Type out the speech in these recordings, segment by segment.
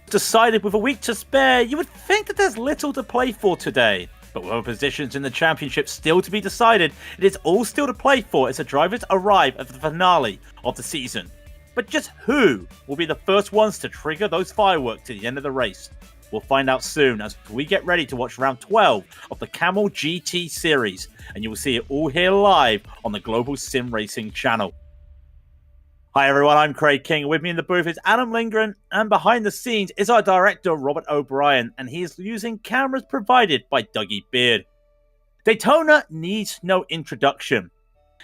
Decided with a week to spare, you would think that there's little to play for today. But with other positions in the championship still to be decided, it is all still to play for as the drivers arrive at the finale of the season. But just who will be the first ones to trigger those fireworks to the end of the race? We'll find out soon as we get ready to watch round 12 of the Kamel GT series, and you will see it all here live on the Global SimRacing Channel. Hi everyone, I'm Craig King. With me in the booth is Adam Lindgren, and behind the scenes is our director Robert O'Brien, and he is using cameras provided by Dougie Beard. Daytona needs no introduction,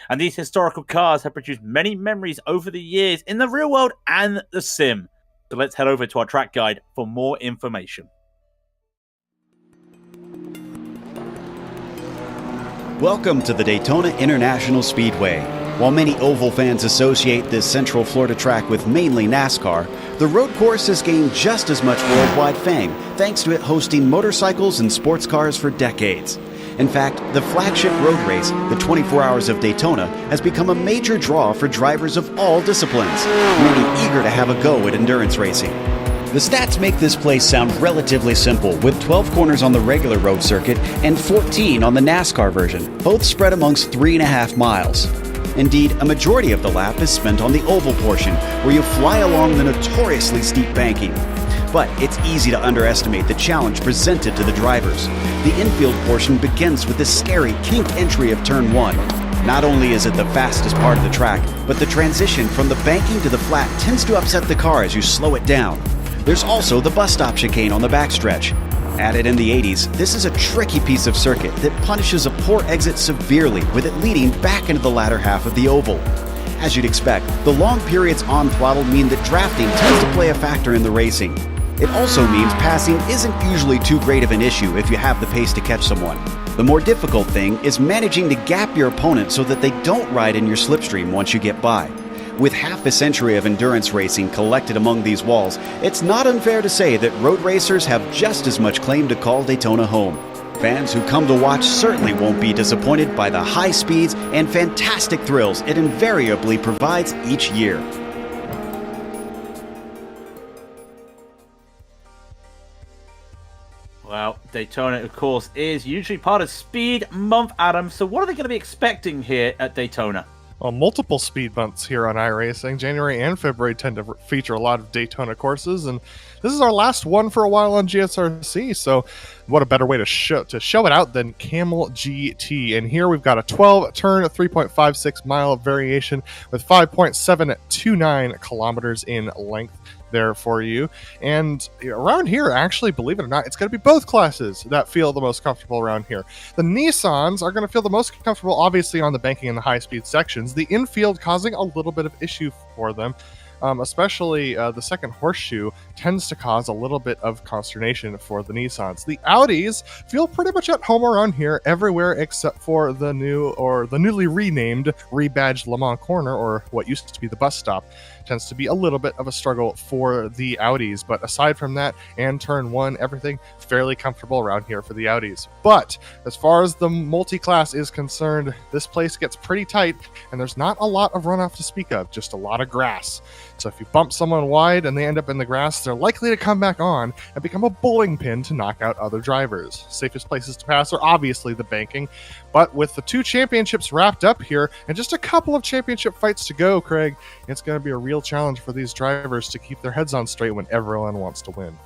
and these historical cars have produced many memories over the years in the real world and the sim. So let's head over to our track guide for more information. Welcome to the Daytona International Speedway. While many oval fans associate this Central Florida track with mainly NASCAR, the road course has gained just as much worldwide fame thanks to it hosting motorcycles and sports cars for decades. In fact, the flagship road race, the 24 Hours of Daytona, has become a major draw for drivers of all disciplines, many eager to have a go at endurance racing. The stats make this place sound relatively simple, with 12 corners on the regular road circuit and 14 on the NASCAR version, both spread amongst 3.5 miles. Indeed, a majority of the lap is spent on the oval portion, where you fly along the notoriously steep banking. But it's easy to underestimate the challenge presented to the drivers. The infield portion begins with the scary kinked entry of Turn 1. Not only is it the fastest part of the track, but the transition from the banking to the flat tends to upset the car as you slow it down. There's also the bus stop chicane on the backstretch. Added in the 80s, this is a tricky piece of circuit that punishes a poor exit severely, with it leading back into the latter half of the oval. As you'd expect, the long periods on throttle mean that drafting tends to play a factor in the racing. It also means passing isn't usually too great of an issue if you have the pace to catch someone. The more difficult thing is managing to gap your opponent so that they don't ride in your slipstream once you get by. With half a century of endurance racing collected among these walls, it's not unfair to say that road racers have just as much claim to call Daytona home. Fans who come to watch certainly won't be disappointed by the high speeds and fantastic thrills it invariably provides each year. Well, Daytona, of course, is usually part of Speed Month, Adam. So what are they going to be expecting here at Daytona? Well, multiple speed months here on iRacing. January and February tend to feature a lot of Daytona courses, and this is our last one for a while on GSRC, so what a better way to show it out than Kamel GT. And here we've got a 12-turn, 3.56 mile variation with 5.729 kilometers in length there for you. And around here, actually, believe it or not, it's going to be both classes that feel the most comfortable around here. The Nissans are going to feel the most comfortable, obviously, on the banking and the high-speed sections. The infield causing a little bit of issue for them. Especially the second horseshoe tends to cause a little bit of consternation for the Nissans. The Audis feel pretty much at home around here everywhere except for the newly renamed rebadged Le Mans Corner, or what used to be the bus stop. Tends to be a little bit of a struggle for the Audis, but aside from that and turn 1, everything fairly comfortable around here for the Audis. But as far as the multi-class is concerned, this place gets pretty tight and there's not a lot of runoff to speak of, just a lot of grass. So if you bump someone wide and they end up in the grass, they're likely to come back on and become a bowling pin to knock out other drivers. Safest places to pass are obviously the banking, but with the 2 championships wrapped up here and just a couple of championship fights to go, Craig, it's going to be a real challenge for these drivers to keep their heads on straight when everyone wants to win.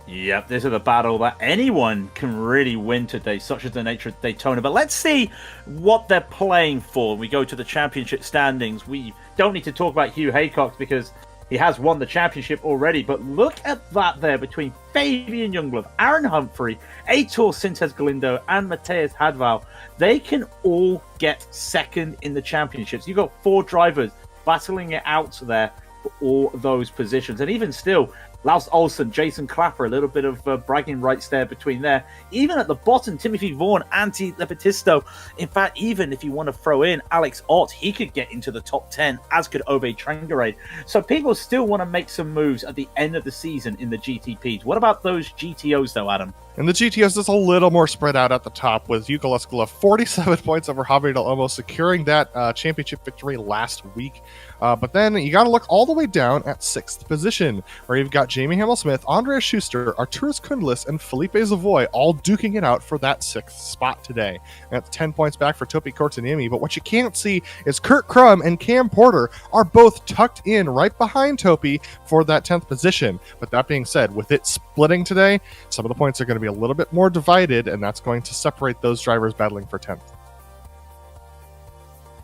Yep, this is a battle that anyone can really win today, such as the nature of Daytona. But let's see what they're playing for. We go to the championship standings. We don't need to talk about Hugh Haycox because he has won the championship already. But look at that there between Fabian Youngblood, Aaron Humphrey, Aitor Sintes Galindo, and Matthias Hadval. They can all get second in the championships. You've got 4 drivers battling it out there for all those positions. And even still, Laus Olsen, Jason Clapper, a little bit of bragging rights there between there. Even at the bottom, Timothy Vaughan, Antti Lepetisto. In fact, even if you want to throw in Alex Ott, he could get into the top 10, as could Ove Trangarade. So people still want to make some moves at the end of the season in the GTPs. What about those GTOs, though, Adam? And the GTOs is a little more spread out at the top, with Yuka Leskula 47 points over Javier Del Olmo, securing that championship victory last week. But then you got to look all the way down at 6th position, where you've got Jamie Hamill-Smith, Andreas Schuster, Arturas Kundlis, and Felipe Savoy all duking it out for that 6th spot today. That's 10 points back for Topi Kortaniemi, but what you can't see is Kurt Crum and Cam Porter are both tucked in right behind Topi for that 10th position. But that being said, with it splitting today, some of the points are going to be a little bit more divided, and that's going to separate those drivers battling for 10th.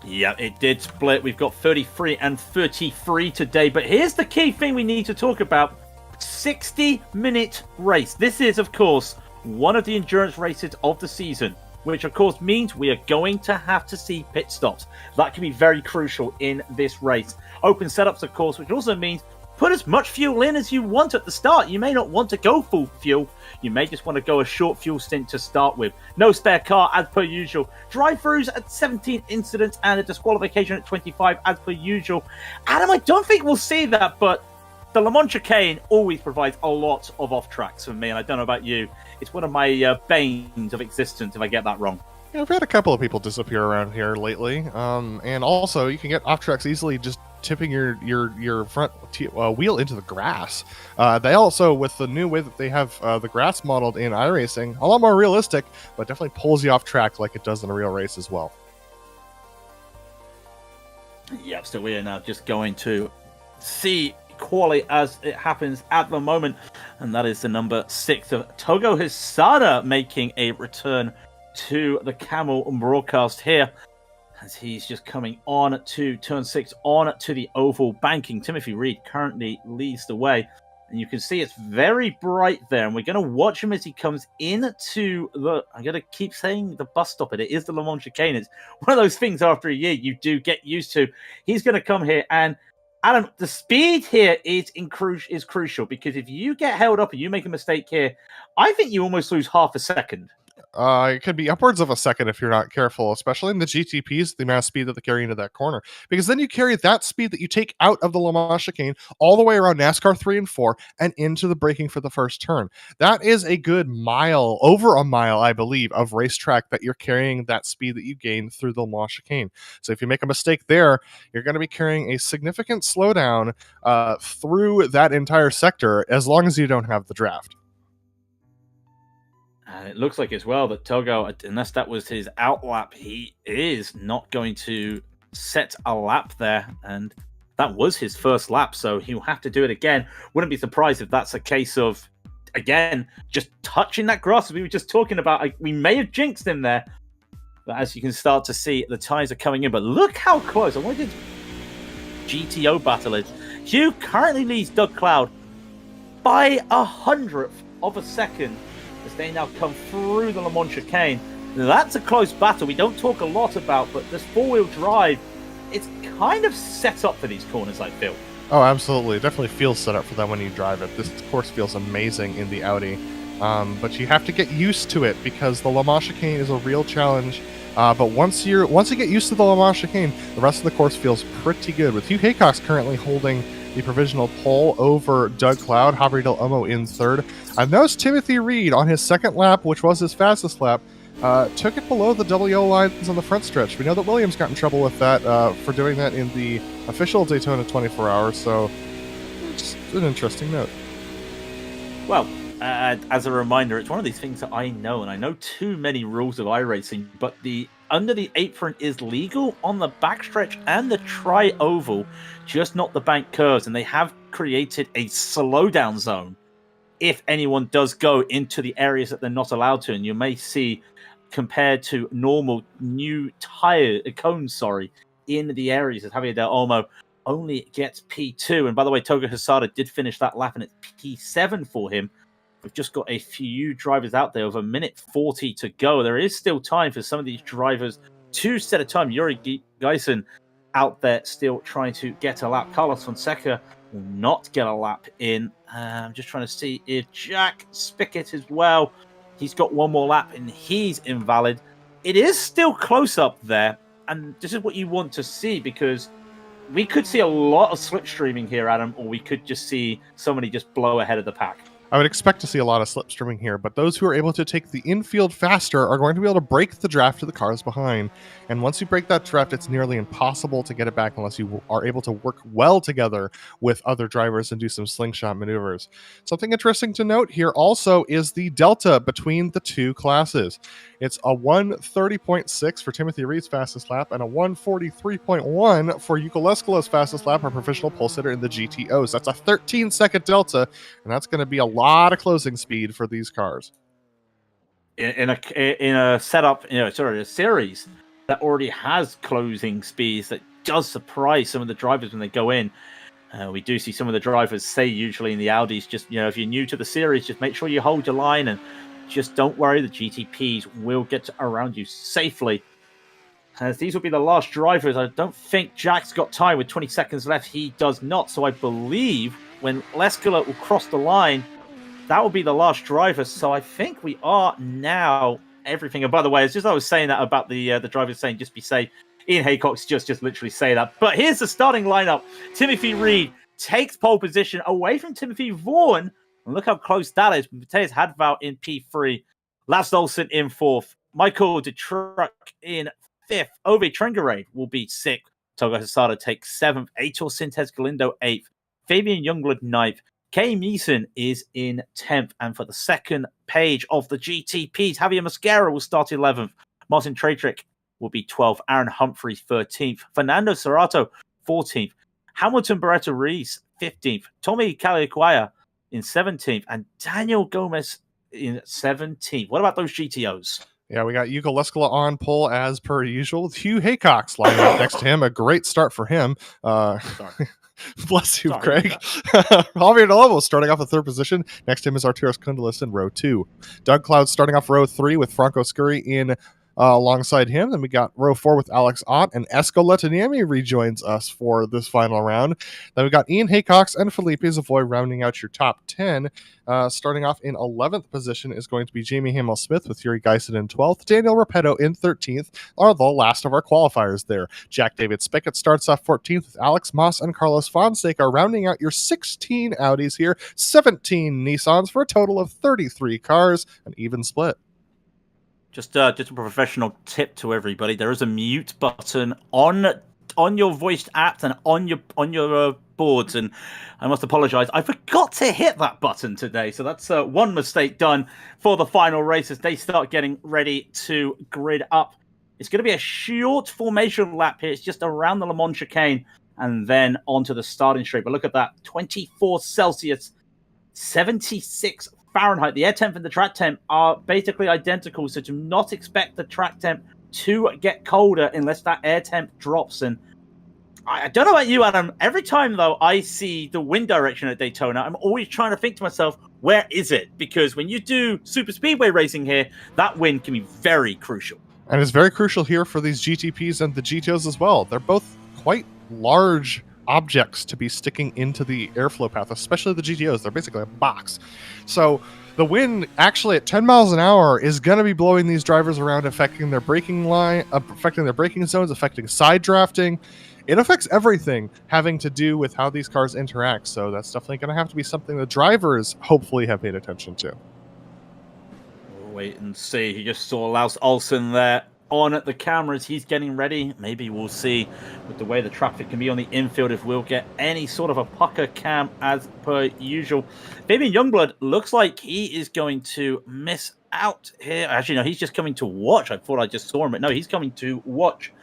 Yeah, it did split. We've got 33 and 33 today. But here's the key thing we need to talk about. 60-minute race. This is, of course, one of the endurance races of the season, which, of course, means we are going to have to see pit stops. That can be very crucial in this race. Open setups, of course, which also means put as much fuel in as you want at the start. You may not want to go full fuel. You may just want to go a short fuel stint to start with. No spare car, as per usual. Drive-throughs at 17 incidents and a disqualification at 25, as per usual. Adam, I don't think we'll see that, but the Le Mans chicane always provides a lot of off-tracks for me, and I don't know about you. It's one of my banes of existence if I get that wrong. Yeah, we've had a couple of people disappear around here lately, and also you can get off tracks easily just tipping your front wheel into the grass. They also, with the new way that they have the grass modeled in iRacing, a lot more realistic, but definitely pulls you off track like it does in a real race as well. Yep, so we are now just going to see quali as it happens at the moment, and that is the number 6 of Togo Hisada making a return to the Camel broadcast here, as he's just coming on to turn 6, on to the oval banking. Timothy Reed currently leads the way, and you can see it's very bright there, and we're going to watch him as he comes into the, I'm going to keep saying the bus stop, it is the Le Mans chicane. It's one of those things after a year you do get used to. He's going to come here, and Adam, the speed here is crucial, because if you get held up and you make a mistake here, I think you almost lose half a second. It could be upwards of a second if you're not careful, especially in the GTPs, the amount of speed that they carry into that corner. Because then you carry that speed that you take out of the Le Mans chicane all the way around NASCAR 3 and 4 and into the braking for the first turn. That is a good mile, over a mile, I believe, of racetrack that you're carrying that speed that you gain through the Le Mans chicane. So if you make a mistake there, you're going to be carrying a significant slowdown through that entire sector, as long as you don't have the draft. And it looks like as well that Togo, unless that was his outlap, he is not going to set a lap there. And that was his first lap, so he'll have to do it again. Wouldn't be surprised if that's a case of, again, just touching that grass as we were just talking about. We may have jinxed him there. But as you can start to see, the tyres are coming in. But look how close. I wanted GTO battle is. Hugh currently leads Doug Cloud by 100th of a second, as they now come through the Le Mans chicane. That's a close battle we don't talk a lot about, but this four-wheel drive, it's kind of set up for these corners, I feel. Oh, absolutely. It definitely feels set up for them when you drive it. This course feels amazing in the Audi, but you have to get used to it, because the Le Mans chicane is a real challenge. But once you get used to the Le Mans chicane, the rest of the course feels pretty good, with Hugh Haycock's currently holding the provisional pole over Doug Cloud, Javier Del Olmo in third. I've noticed Timothy Reed on his second lap, which was his fastest lap, took it below the WO lines on the front stretch. We know that Williams got in trouble with that for doing that in the official Daytona 24 hours, so just an interesting note. Well, as a reminder, it's one of these things that I know, and I know too many rules of iRacing, but the under the apron is legal on the backstretch and the tri-oval, just not the bank curves, and they have created a slowdown zone if anyone does go into the areas that they're not allowed to. And you may see, compared to normal new cones, in the areas that Javier Del Olmo only gets P2. And by the way, Togo Hisada did finish that lap, and it's P7 for him. We've just got a few drivers out there with a minute 40 to go. There is still time for some of these drivers to set a time. Yuri Geisen out there still trying to get a lap. Carlos Fonseca will not get a lap in. I'm just trying to see if Jack Spickett as well. He's got one more lap and he's invalid. It is still close up there, and this is what you want to see, because we could see a lot of slipstreaming here, Adam, or we could just see somebody just blow ahead of the pack. I would expect to see a lot of slipstreaming here, but those who are able to take the infield faster are going to be able to break the draft to the cars behind. And once you break that draft, it's nearly impossible to get it back unless you are able to work well together with other drivers and do some slingshot maneuvers. Something interesting to note here also is the delta between the two classes. It's a 1:30.6 for Timothy Reed's fastest lap and a 1:43.1 for Yuka Lesko's fastest lap, our professional pole sitter in the GTOs. That's a 13-second delta, and that's going to be a lot of closing speed for these cars. In a setup, a series that already has closing speeds, that does surprise some of the drivers when they go in. We do see some of the drivers say usually in the Audis, just, if you're new to the series, just make sure you hold your line and just don't worry, the GTPs will get around you safely. As these will be the last drivers. I don't think Jack's got time with 20 seconds left. He does not. So I believe when Leskola will cross the line, that will be the last driver. So I think we are now everything. And by the way, it's just I was saying that about the drivers saying just be safe. Ian Haycock's just literally say that. But here's the starting lineup. Timothy Reed takes pole position away from Timothy Vaughan. And look how close that is. Matthias Hadval in P3. Lars Olsen in 4th. Michael de Truck in 5th. Ove Trengarade will be 6th. Togo Hasada takes 7th. Aitor Sintes Galindo 8th. Fabian Youngblood 9th. Kay Meeson is in 10th. And for the second page of the GTPs, Javier Mosquera will start 11th. Martin Tretrick will be 12th. Aaron Humphrey 13th. Fernando Serrato 14th. Hamilton Beretta Reese 15th. Tommy Caliquaya in 17th. And Daniel Gomez in 17th. What about those GTOs? Yeah, we got Yuka Leskola on pole as per usual, with Hugh Haycock's lining up next to him. A great start for him. Bless you, Craig. Javier De Lobo starting off in 3rd position. Next to him is Arturos Kundalis in row 2. Doug Cloud starting off row 3 with Franco Scurry in alongside him. Then we got row 4 with Alex Ott, and Esko Letaniemi rejoins us for this final round. Then we got Ian Haycox and Felipe Zavoy rounding out your top 10. Starting off in 11th position is going to be Jamie Hamill-Smith with Yuri Geisen in 12th. Daniel Repetto in 13th are the last of our qualifiers there. Jack David Spickett starts off 14th with Alex Moss and Carlos Fonseca rounding out your 16 Audis here, 17 Nissans for a total of 33 cars, an even split. Just a professional tip to everybody: there is a mute button on your voiced apps and on your boards, and I must apologize, I forgot to hit that button today. So that's one mistake done for the final race as they start getting ready to grid up. It's going to be a short formation lap here. It's just around the Le Mans chicane and then onto the starting straight. But look at that: 24 Celsius, 76 Fahrenheit. The air temp and the track temp are basically identical, so do not expect the track temp to get colder unless that air temp drops. And I don't know about you, Adam. Every time, though, I see the wind direction at Daytona, I'm always trying to think to myself, where is it? Because when you do super speedway racing here, that wind can be very crucial. And it's very crucial here for these GTPs and the GTOs as well. They're both quite large objects to be sticking into the airflow path, especially the GTOs. They're basically a box. So the wind actually at 10 miles an hour is going to be blowing these drivers around, affecting their braking line, affecting their braking zones, affecting side drafting. It affects everything having to do with how these cars interact. So that's definitely going to have to be something the drivers hopefully have paid attention to. We'll wait and see. He just saw Lars Olsen there on at the cameras. He's getting ready. Maybe we'll see with the way the traffic can be on the infield if we'll get any sort of a pucker cam as per usual. Fabian Youngblood looks like he is going to miss out here. Actually, no, he's just coming to watch. I thought I just saw him, but no, he's coming to watch.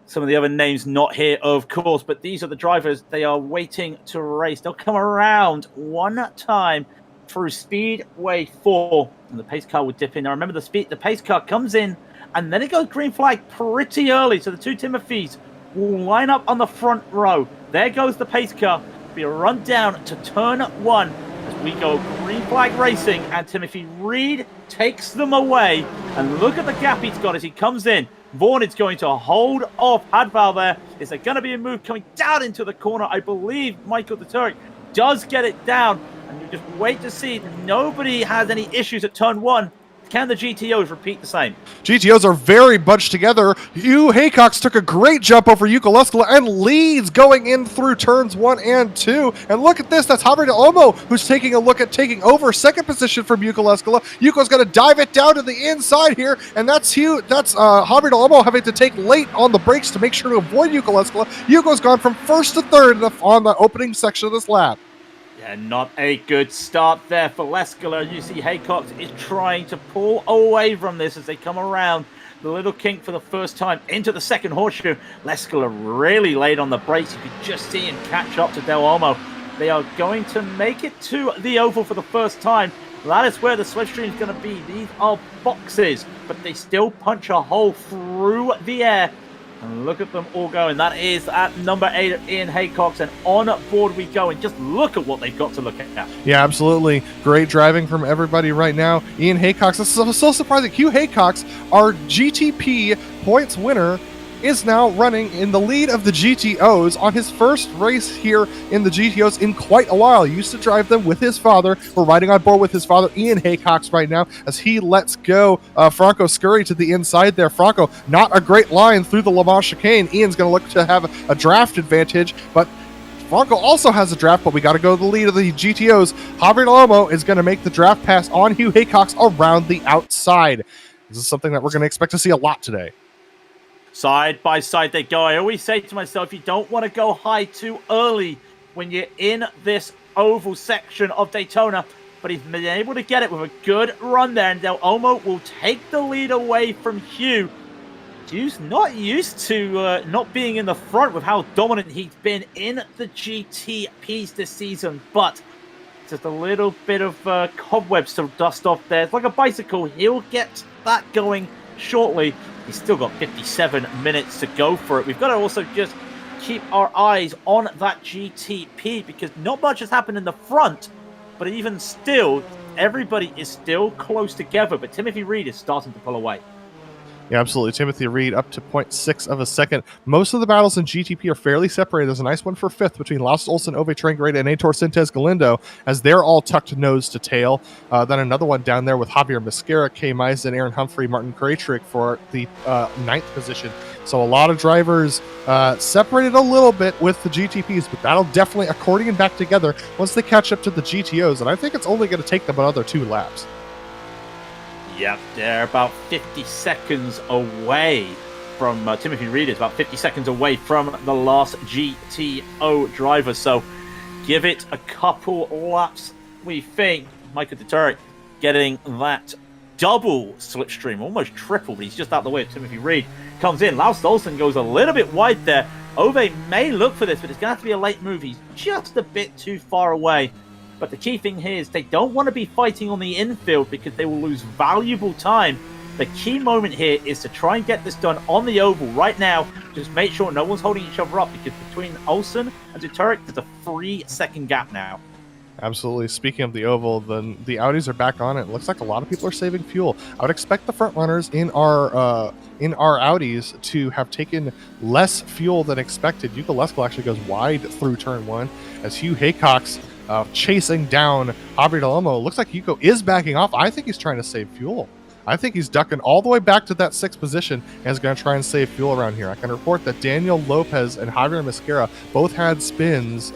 Some of the other names not here, of course, but these are the drivers. They are waiting to race. They'll come around one time through Speedway 4, and the pace car will dip in. Now, remember, the pace car comes in, and then it goes green flag pretty early. So the two Timothys will line up on the front row. There goes the pace car. It'll be a run down to turn 1 as we go green flag racing, and Timothy Reed takes them away. And look at the gap he's got as he comes in. Vaughan is going to hold off Hadval there. Is there going to be a move coming down into the corner? I believe Michael de Turk does get it down, and you just wait to see. Nobody has any issues at turn 1. Can the GTOs repeat the same? GTOs are very bunched together. Hugh Haycox took a great jump over Yuka Leskala and leads going in through turns 1 and 2. And look at this. That's Javier de Olmo who's taking a look at taking over second position from Yuka Leskala. Yuka's going to dive it down to the inside here. And that's Javier de Olmo having to take late on the brakes to make sure to avoid Yuka Leskala. Yuka's gone from first to third on the opening section of this lap. Yeah, not a good start there for Leskala. You see Haycox is trying to pull away from this as they come around the little kink for the first time into the second horseshoe. Leskala really laid on the brakes. You could just see him catch up to Del Olmo. They are going to make it to the oval for the first time. That is where the slipstream is going to be. These are boxes, but they still punch a hole through the air. And look at them all going. That is at number 8, Ian Haycox, and on board we go. And just look at what they've got to look at now. Yeah, absolutely. Great driving from everybody right now. Ian Haycox, this is so surprising. Hugh Haycox, our GTP points winner, is now running in the lead of the GTOs on his first race here in the GTOs in quite a while. He used to drive them with his father. We're riding on board with his father, Ian Haycox, right now as he lets go Franco Scurry to the inside there. Franco, not a great line through the Le Mans chicane. Ian's going to look to have a draft advantage, but Franco also has a draft, but we got to go to the lead of the GTOs. Javier Lomo is going to make the draft pass on Hugh Haycox around the outside. This is something that we're going to expect to see a lot today. Side by side they go. I always say to myself, you don't want to go high too early when you're in this oval section of Daytona. But he's been able to get it with a good run there. And Del Olmo will take the lead away from Hugh. Hugh's not used to not being in the front with how dominant he's been in the GTPs this season. But just a little bit of cobwebs to dust off there. It's like a bicycle. He'll get that going shortly. He's still got 57 minutes to go for it. We've got to also just keep our eyes on that GTP because not much has happened in the front, but even still, everybody is still close together. But Timothy Reed is starting to pull away. Yeah, absolutely. Timothy Reed up to 0.6 of a second. Most of the battles in GTP are fairly separated. There's a nice one for 5th between Laus Olsen, Ove Trangreda, and Aitor Sintez Galindo as they're all tucked nose to tail. Then another one down there with Javier Mascara, Kay Meisen, Aaron Humphrey, Martin Krajcik for the 9th position. So a lot of drivers separated a little bit with the GTPs, but that'll definitely accordion back together once they catch up to the GTOs. And I think it's only going to take them another 2 laps. Yep, they're about 50 seconds away from Timothy Reed is about 50 seconds away from the last GTO driver. So give it a couple laps, we think. Michael Deturek getting that double slipstream, almost triple, but he's just out the way of Timothy Reed. Comes in. Laus Olsen goes a little bit wide there. Ove may look for this, but it's going to have to be a late move. He's just a bit too far away. But the key thing here is they don't want to be fighting on the infield because they will lose valuable time. The key moment here is to try and get this done on the oval right now. Just make sure no one's holding each other up because between Olsen and Deturek, there's a 3-second gap now. Absolutely. Speaking of the oval, the Audis are back on it. It looks like a lot of people are saving fuel. I would expect the front runners in our Audis to have taken less fuel than expected. Yuka Leskala actually goes wide through turn 1 as Hugh Haycox chasing down Javier de Olmo. Looks like Yuko is backing off. I think he's trying to save fuel. I think he's ducking all the way back to that 6th position and is going to try and save fuel around here. I can report that Daniel Lopez and Javier Mascara both had spins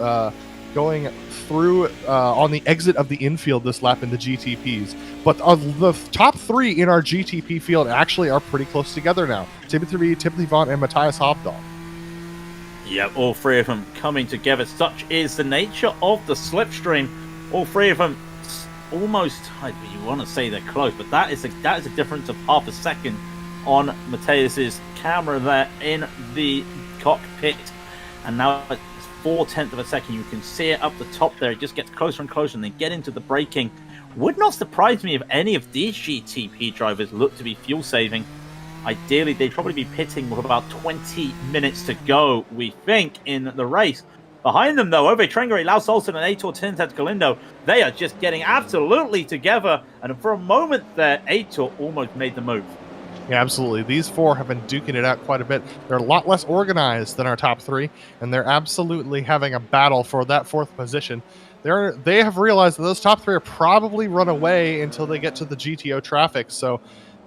going through on the exit of the infield this lap in the GTPs. But the top 3 in our GTP field actually are pretty close together now. Timothy Reed, Timothy Vaughn, and Matthias Hofdahl. Yep, all 3 of them coming together. Such is the nature of the slipstream. All 3 of them almost, you want to say they're close, but that is a difference of half a second on Matthias's camera there in the cockpit. And now it's 0.4 of a second. You can see it up the top there. It just gets closer and closer and then get into the braking. Would not surprise me if any of these GTP drivers look to be fuel saving. Ideally, they'd probably be pitting with about 20 minutes to go, we think, in the race. Behind them, though, Ove Trangreda, Laus Olsen, and Aitor Sintez Galindo, they are just getting absolutely together. And for a moment there, Aitor almost made the move. Yeah, absolutely. These 4 have been duking it out quite a bit. They're a lot less organized than our top 3, and they're absolutely having a battle for that 4th position. they have realized that those top 3 are probably run away until they get to the GTO traffic. So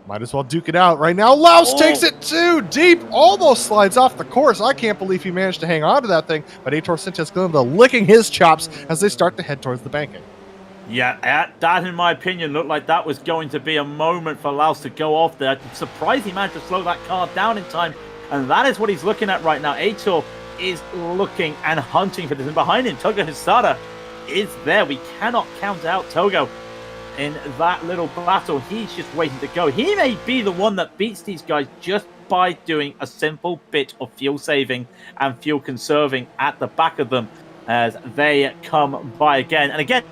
might as well duke it out right now. Laus takes it too deep, almost slides off the course. I can't believe he managed to hang on to that thing, but Aitor Sintes licking his chops as they start to head towards the banking. Yeah, that, in my opinion, looked like that was going to be a moment for Laus to go off there. I'm surprised he managed to slow that car down in time, and that is what he's looking at right now. Aitor is looking and hunting for this, and behind him, Togo Hisada is there. We cannot count out Togo in that little battle. He's just waiting to go. He may be the one that beats these guys just by doing a simple bit of fuel saving and fuel conserving at the back of them as they come by again. And again,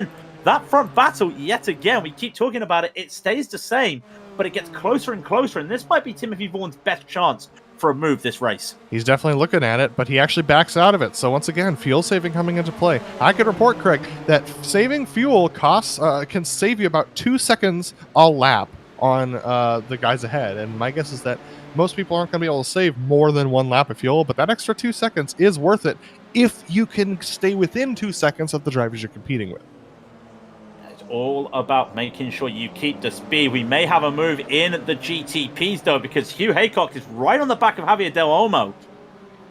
that front battle, yet again, we keep talking about it, it stays the same, but it gets closer and closer, and this might be Timothy Vaughan's best chance for a move this race. He's definitely looking at it, but he actually backs out of it. So once again, fuel saving coming into play. I can report, Craig, that saving fuel costs can save you about 2 seconds a lap on the guys ahead, and my guess is that most people aren't going to be able to save more than 1 lap of fuel, but that extra 2 seconds is worth it if you can stay within 2 seconds of the drivers you're competing with. All about making sure you keep the speed. We may have a move in the GTPs though, because Hugh Haycock is right on the back of Javier Del Olmo,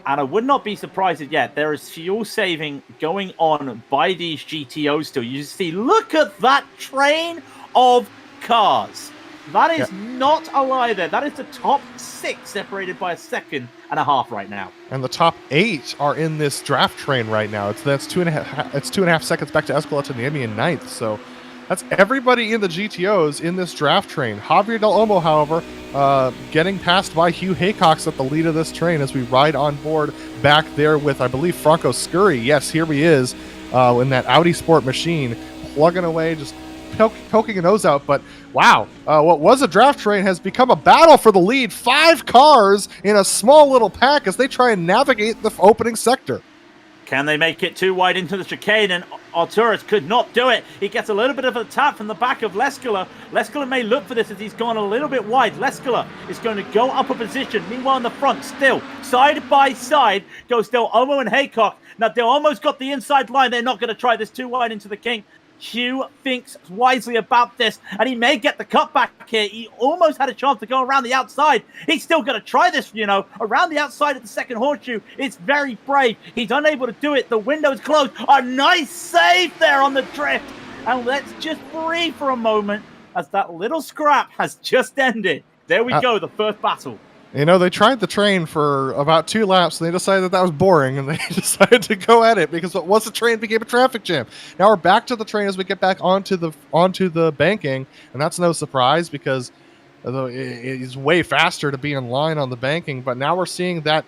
and I would not be surprised if yet there is fuel saving going on by these GTOs still. You see, look at that train of cars. That is not a lie there. That is the top 6 separated by 1.5 seconds right now. And the top 8 are in this draft train right now. That's 2.5 seconds back to Escalante and Niemi in 9th. So that's everybody in the GTOs in this draft train. Javier Del Olmo, however, getting passed by Hugh Haycox at the lead of this train as we ride on board back there with, I believe, Franco Scurry. Yes, here he is in that Audi Sport machine, plugging away, just poking a nose out. But wow, what was a draft train has become a battle for the lead. 5 cars in a small little pack as they try and navigate the opening sector. Can they make it too wide into the chicane? And Arturus could not do it. He gets a little bit of a tap from the back of Lescala. Lescala may look for this as he's gone a little bit wide. Lescala is going to go up a position. Meanwhile, in the front, still, side by side, goes Del Olmo and Haycock. Now, Del Olmo's got the inside line. They're not going to try this too wide into the kink. Hugh thinks wisely about this, and he may get the cutback here. He almost had a chance to go around the outside. He's still going to try this, around the outside of the second horseshoe. It's very brave. He's unable to do it. The window's closed. A nice save there on the drift. And let's just breathe for a moment as that little scrap has just ended. There we go, the first battle. They tried the train for about 2 laps, and they decided that was boring, and they decided to go at it because once the train became a traffic jam. Now we're back to the train as we get back onto the banking, and that's no surprise because although it is way faster to be in line on the banking, but now we're seeing that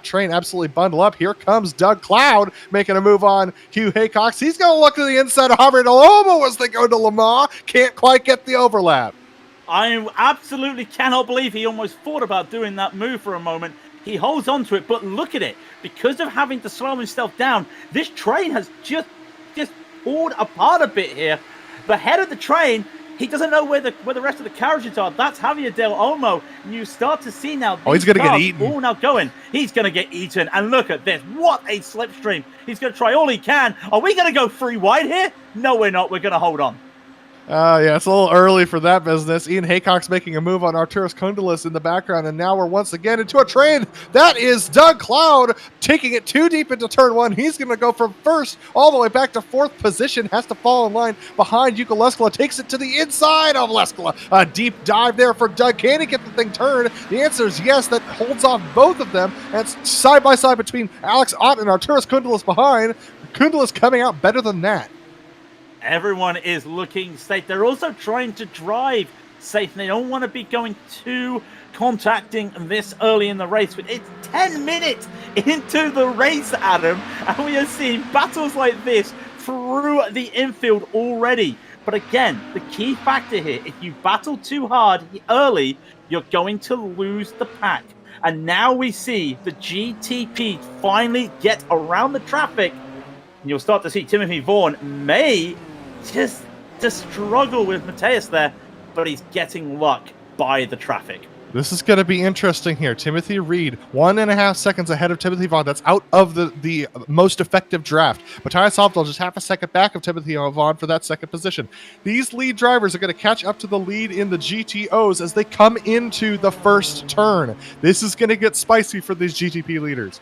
train absolutely bundle up. Here comes Doug Cloud making a move on Hugh Haycox. He's going to look to the inside of Javier Del Olmo as they go to Lamar. Can't quite get the overlap. I absolutely cannot believe he almost thought about doing that move for a moment. He holds on to it, but look at it. Because of having to slow himself down, this train has just pulled apart a bit here. The head of the train, he doesn't know where the rest of the carriages are. That's Javier Del Olmo. And you start to see now. He's going to get eaten. All now going. He's going to get eaten. And look at this. What a slipstream. He's going to try all he can. Are we going to go 3 wide here? No, we're not. We're going to hold on. Yeah, it's a little early for that business. Ian Haycock's making a move on Arturus Kundalis in the background, and now we're once again into a train. That is Doug Cloud taking it too deep into turn 1. He's going to go from first all the way back to 4th position. Has to fall in line behind Yuka Lescala. Takes it to the inside of Lescala. A deep dive there for Doug. Can he get the thing turned? The answer is yes. That holds off both of them. And it's side by side between Alex Ott and Arturus Kundalis behind. Kundalis coming out better than that. Everyone is looking safe. They're also trying to drive safe. They don't want to be going too contacting this early in the race. But it's 10 minutes into the race, Adam, and we are seeing battles like this through the infield already. But again, the key factor here, if you battle too hard early, you're going to lose the pack. And now we see the GTP finally get around the traffic. And you'll start to see Timothy Vaughan may just struggle with Mateus there, but he's getting luck by the traffic. This is going to be interesting here. Timothy Reed, 1.5 seconds ahead of Timothy Vaughn. That's out of the most effective draft. Matthias Hofdahl just half a second back of Timothy Vaughn for that second position. These lead drivers are going to catch up to the lead in the GTOs as they come into the first turn. This is going to get spicy for these GTP leaders.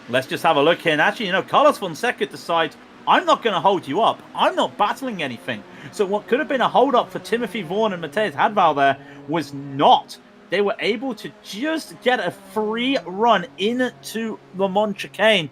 Let's just have a look here. And actually, Carlos Fonseca decides, I'm not going to hold you up. I'm not battling anything. So what could have been a hold-up for Timothy Vaughn and Matthias Hadval there was not. They were able to just get a free run into Le Mans chicane.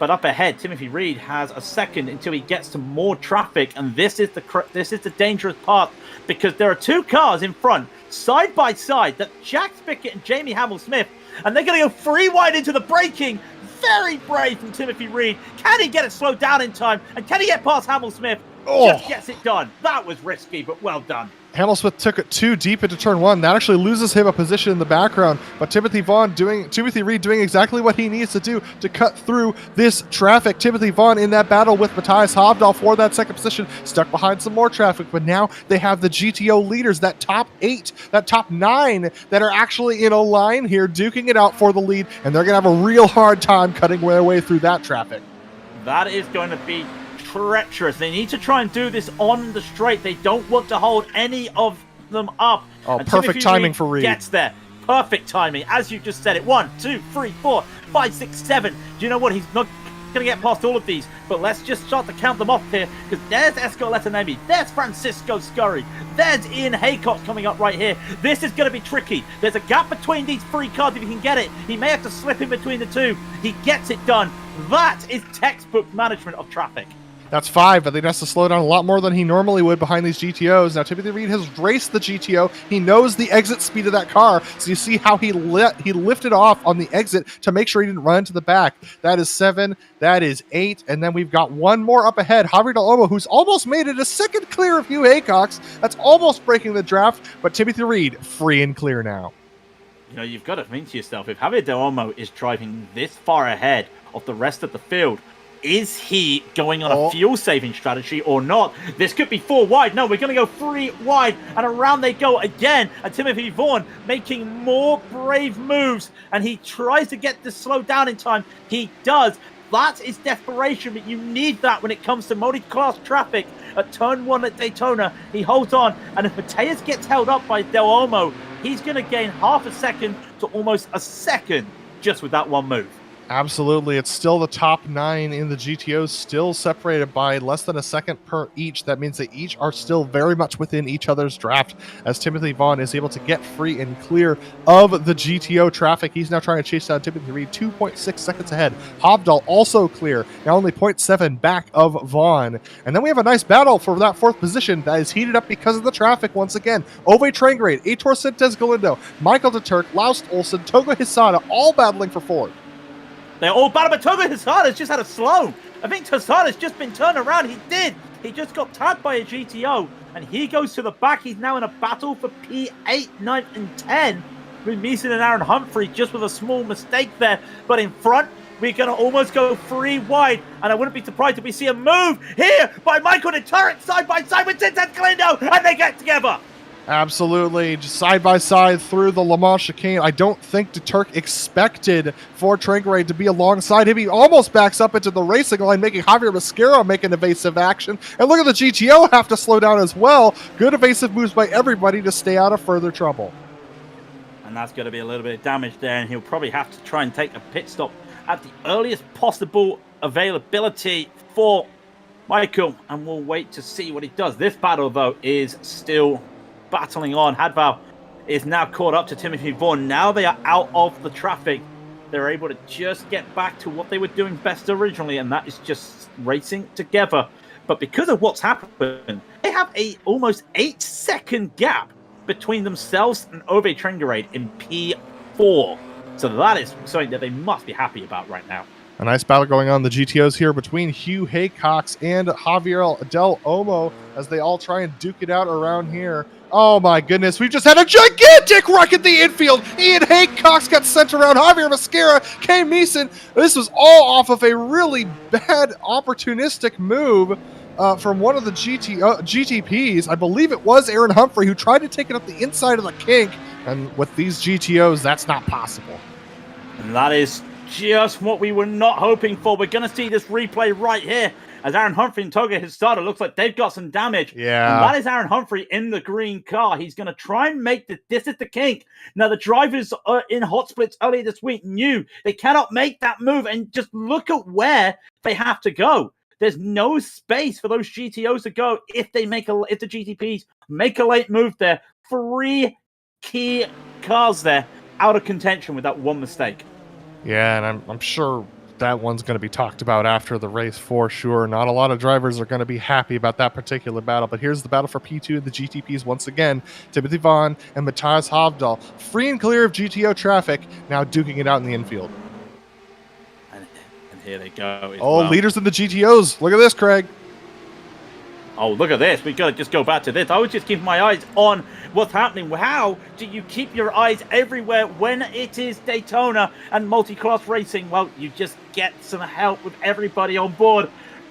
But up ahead, Timothy Reed has a second until he gets to more traffic. And this is the dangerous part, because there are two cars in front, side by side, that Jack Spickett and Jamie Hamill-Smith, and they're going to go free wide into the braking. Very brave from Timothy Reed. Can he get it slowed down in time? And can he get past Hamill-Smith? Just gets it done. That was risky, but well done. Hamill-Smith took it too deep into turn one. That actually loses him a position in the background. But Timothy Reed doing exactly what he needs to do to cut through this traffic. Timothy Vaughn in that battle with Matthias Hofdahl for that second position, stuck behind some more traffic. But now they have the GTO leaders, that top 8, that top 9 that are actually in a line here, duking it out for the lead. And they're going to have a real hard time cutting their way through that traffic. That is going to be treacherous. They need to try and do this on the straight. They don't want to hold any of them up. Oh, and perfect Timothy timing for Reed. Gets there. Perfect timing, as you just said it. 1, 2, 3, 4, 5, 6, 7. Do you know what? He's not going to get past all of these, but let's just start to count them off here, because there's Esco Letanemi, there's Francisco Scurry, there's Ian Haycock coming up right here. This is going to be tricky. There's a gap between these 3 cars. If he can get it, he may have to slip in between the 2. He gets it done. That is textbook management of traffic. That's 5. I think that's to slow down a lot more than he normally would behind these GTOs. Now, Timothy Reed has raced the GTO. He knows the exit speed of that car. So you see how he lifted off on the exit to make sure he didn't run into the back. That is 7. That is 8. And then we've got one more up ahead. Javier Del Olmo, who's almost made it a second clear of Hugh Haycox. That's almost breaking the draft. But Timothy Reed, free and clear now. You've got to think to yourself, if Javier Del Olmo is driving this far ahead of the rest of the field, is he going on a fuel-saving strategy or not? This could be 4 wide. No, we're going to go 3 wide, and around they go again. And Timothy Vaughn making more brave moves, and he tries to get this slowed down in time. He does. That is desperation, but you need that when it comes to multi-class traffic. At turn 1 at Daytona, he holds on, and if Mateus gets held up by Del Olmo, he's going to gain half a second to almost a second just with that one move. Absolutely. It's still the top 9 in the GTOs, still separated by less than a second per each. That means they each are still very much within each other's draft, as Timothy Vaughn is able to get free and clear of the GTO traffic. He's now trying to chase down Timothy Reed, 2.6 seconds ahead. Hofdahl also clear, now only 0.7 back of Vaughn. And then we have a nice battle for that 4th position that is heated up because of the traffic once again. Ove Trangrade, Aitor Sentes Galindo, Michael DeTurk, Laust Olsen, Togo Hisada, all battling for 4th. They're all battling, but Togo Hisada's just had a slow. I think Hisada's just been turned around. He did. He just got tagged by a GTO, and he goes to the back. He's now in a battle for P8, 9, and 10 with Meeson and Aaron Humphrey, just with a small mistake there. But in front, we're going to almost go 3 wide, and I wouldn't be surprised if we see a move here by Michael DeTurk side by side with Vincent Galindo, and they get together. Absolutely, just side by side through the Le Mans chicane. I don't think DeTurk expected for Trangrade to be alongside him. He almost backs up into the racing line, making Javier Mascaro make an evasive action. And look at the GTO have to slow down as well. Good evasive moves by everybody to stay out of further trouble. And that's going to be a little bit of damage there, and he'll probably have to try and take a pit stop at the earliest possible availability for Michael, and we'll wait to see what he does. This battle, though, is still battling on. Hadval is now caught up to Timothy Vaughn. Now they are out of the traffic. They're able to just get back to what they were doing best originally, and that is just racing together. But because of what's happened, they have a almost 8-second gap between themselves and Ove Trangrade in P4. So that is something that they must be happy about right now. A nice battle going on in the GTOs here between Hugh Haycox and Javier Del Olmo as they all try and duke it out around here. Oh my goodness, we've just had a gigantic wreck at the infield. Ian Haycox got sent around. Javier Mascara, Kay Meeson. This was all off of a really bad opportunistic move from one of the GTPs. I believe it was Aaron Humphrey who tried to take it up the inside of the kink. And with these GTOs, that's not possible. And that is just what we were not hoping for. We're going to see this replay right here as Aaron Humphrey and Toga Hissada looks like they've got some damage. Yeah. And that is Aaron Humphrey in the green car. He's going to try and make this is the kink. Now, the drivers in hot splits earlier this week knew they cannot make that move. And just look at where they have to go. There's no space for those GTOs to go if the GTPs make a late move there. 3 key cars there out of contention with that one mistake. Yeah, and I'm sure that one's going to be talked about after the race for sure. Not a lot of drivers are going to be happy about that particular battle, but here's the battle for P2, the GTPs once again. Timothy Vaughn and Matthias Hovdahl, free and clear of GTO traffic, now duking it out in the infield. And here they go. Leaders in the GTOs. Look at this, Craig. Oh, look at this. We got to just go back to this. I was just keeping my eyes on what's happening. How do you keep your eyes everywhere when it is Daytona and multi-class racing? Well, you just get some help with everybody on board.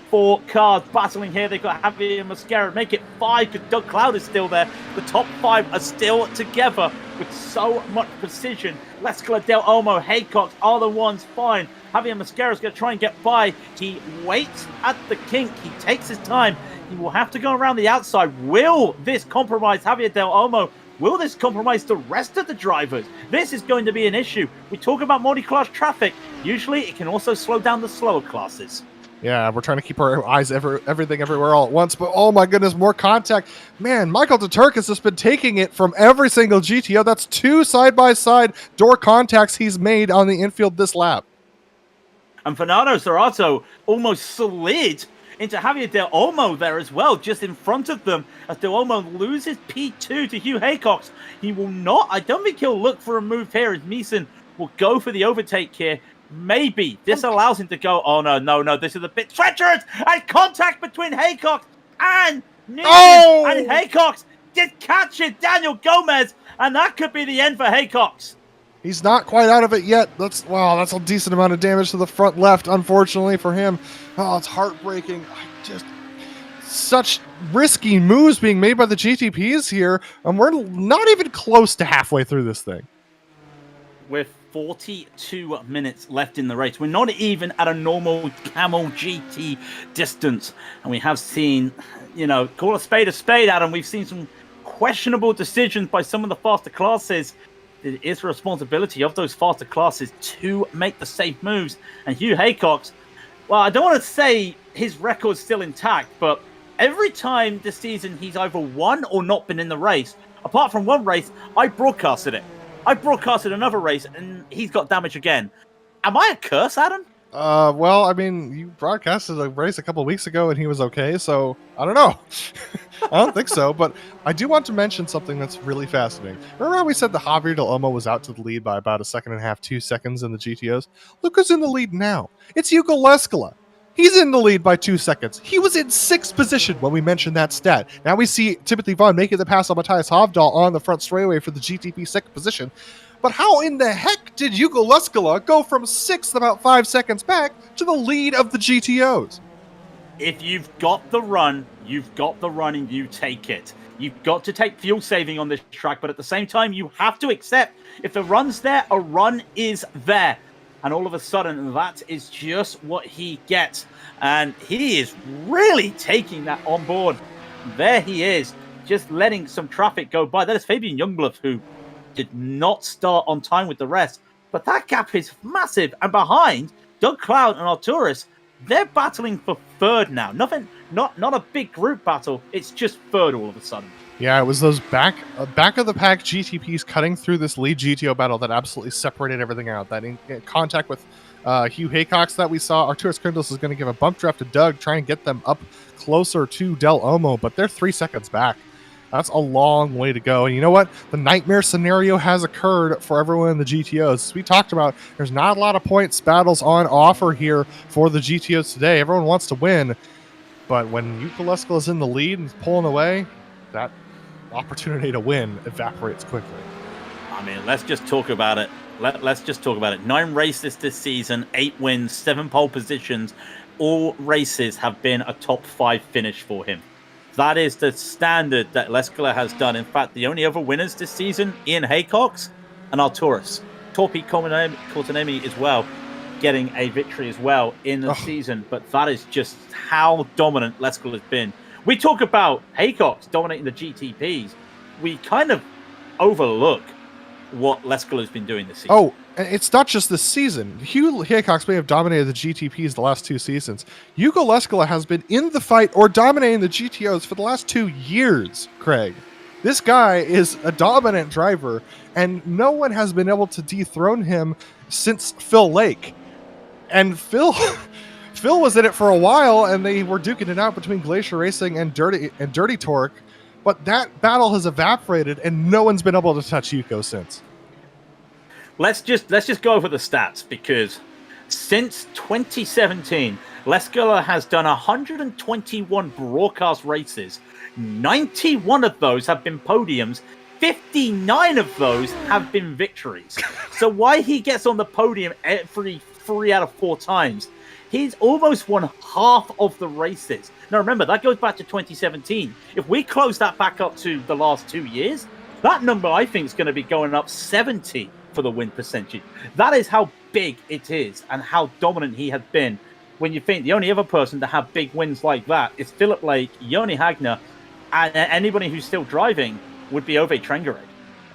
4 cars battling here. They've got Javier Mascara. Make it 5 because Doug Cloud is still there. The top 5 are still together with so much precision. Lescala, Del Olmo, Haycox are the ones fine. Javier Mascara is going to try and get by. He waits at the kink. He takes his time. He will have to go around the outside. Will this compromise Javier Del Olmo? Will this compromise the rest of the drivers? This is going to be an issue. We talk about multi-class traffic. Usually it can also slow down the slower classes. Yeah, we're trying to keep our eyes everything everywhere all at once, but oh my goodness, more contact. Man, Michael Deturk has just been taking it from every single GTO. That's 2 side-by-side door contacts he's made on the infield this lap. And Fernando Serrato almost slid into Javier Del Olmo there as well, just in front of them, as Del Olmo loses P2 to Hugh Haycox. He will not, I don't think he'll look for a move here, as Meeson will go for the overtake here. Maybe this allows him to go, oh no, this is a bit treacherous, and contact between Haycox and Newton, and Haycox did catch it, Daniel Gomez, and that could be the end for Haycox. He's not quite out of it yet. That's a decent amount of damage to the front left, unfortunately for him. Oh, it's heartbreaking. Such risky moves being made by the GTPs here, and we're not even close to halfway through this thing. With 42 minutes left in the race. We're not even at a normal Camel GT distance. And we have seen, call a spade, Adam. We've seen some questionable decisions by some of the faster classes. It is the responsibility of those faster classes to make the safe moves. And Hugh Haycox, well, I don't want to say his record's still intact, but every time this season he's either won or not been in the race. Apart from one race, I broadcasted it. I broadcasted another race, and he's got damage again. Am I a curse, Adam? Well, I mean, you broadcasted a race a couple of weeks ago, and he was okay, so I don't know. I don't think so, but I do want to mention something that's really fascinating. Remember how we said the Javier Del Olmo was out to the lead by about 1.5 seconds, 2 seconds in the GTOs? Look who's in the lead now. It's Hugo Lescala. He's in the lead by 2 seconds. He was in 6th position when we mentioned that stat. Now we see Timothy Vaughn making the pass on Matthias Hovdahl on the front straightaway for the GTP 2nd position. But how in the heck did Hugo Lescala go from 6th about 5 seconds back to the lead of the GTOs? If you've got the run, and you take it. You've got to take fuel saving on this track, but at the same time, you have to accept if the run's there, a run is there. And all of a sudden, that is just what he gets. And he is really taking that on board. There he is, just letting some traffic go by. That is Fabian Youngblood, who did not start on time with the rest. But that gap is massive. And behind, Doug Cloud and Arturus, they're battling for 3rd now. Not a big group battle. It's just 3rd all of a sudden. Yeah, it was those back of the pack GTPs cutting through this lead GTO battle that absolutely separated everything out. That in contact with Hugh Haycox that we saw, Arturus Krindles is going to give a bump draft to Doug, try and get them up closer to Del Olmo, but they're 3 seconds back. That's a long way to go. And you know what? The nightmare scenario has occurred for everyone in the GTOs. As we talked about, there's not a lot of points battles on offer here for the GTOs today. Everyone wants to win. But when Hugo Lescala is in the lead and pulling away, that opportunity to win evaporates quickly. I mean, let's just talk about it. Let's just talk about it. 9 races this season, 8 wins, 7 pole positions. All races have been a top 5 finish for him. That is the standard that Lescala has done. In fact, the only other winners this season, Ian Haycox and Arturus. Torpi Cortanemi as well, getting a victory as well in the season. But that is just how dominant Lescala has been. We talk about Haycox dominating the GTPs. We kind of overlook what Lescala has been doing this season. Oh, and it's not just this season. Hugh Haycox may have dominated the GTPs the last 2 seasons. Hugo Lescala has been in the fight or dominating the GTOs for the last 2 years, Craig. This guy is a dominant driver, and no one has been able to dethrone him since Phil Lake. And Phil was in it for a while, and they were duking it out between Glacier Racing and Dirty Torque, but that battle has evaporated, and no one's been able to touch Yuko since. Let's just go over the stats, because since 2017, Lescala has done 121 broadcast races. 91 of those have been podiums. 59 of those have been victories. So why he gets on the podium every 3 out of 4 times? He's almost won half of the races. Now remember, that goes back to 2017. If we close that back up to the last 2 years, that number I think is going to be going up 70 for the win percentage. That is how big it is and how dominant he has been. When you think the only other person to have big wins like that is Philip Lake, Joni Hagner, and anybody who's still driving would be Ove Trengared.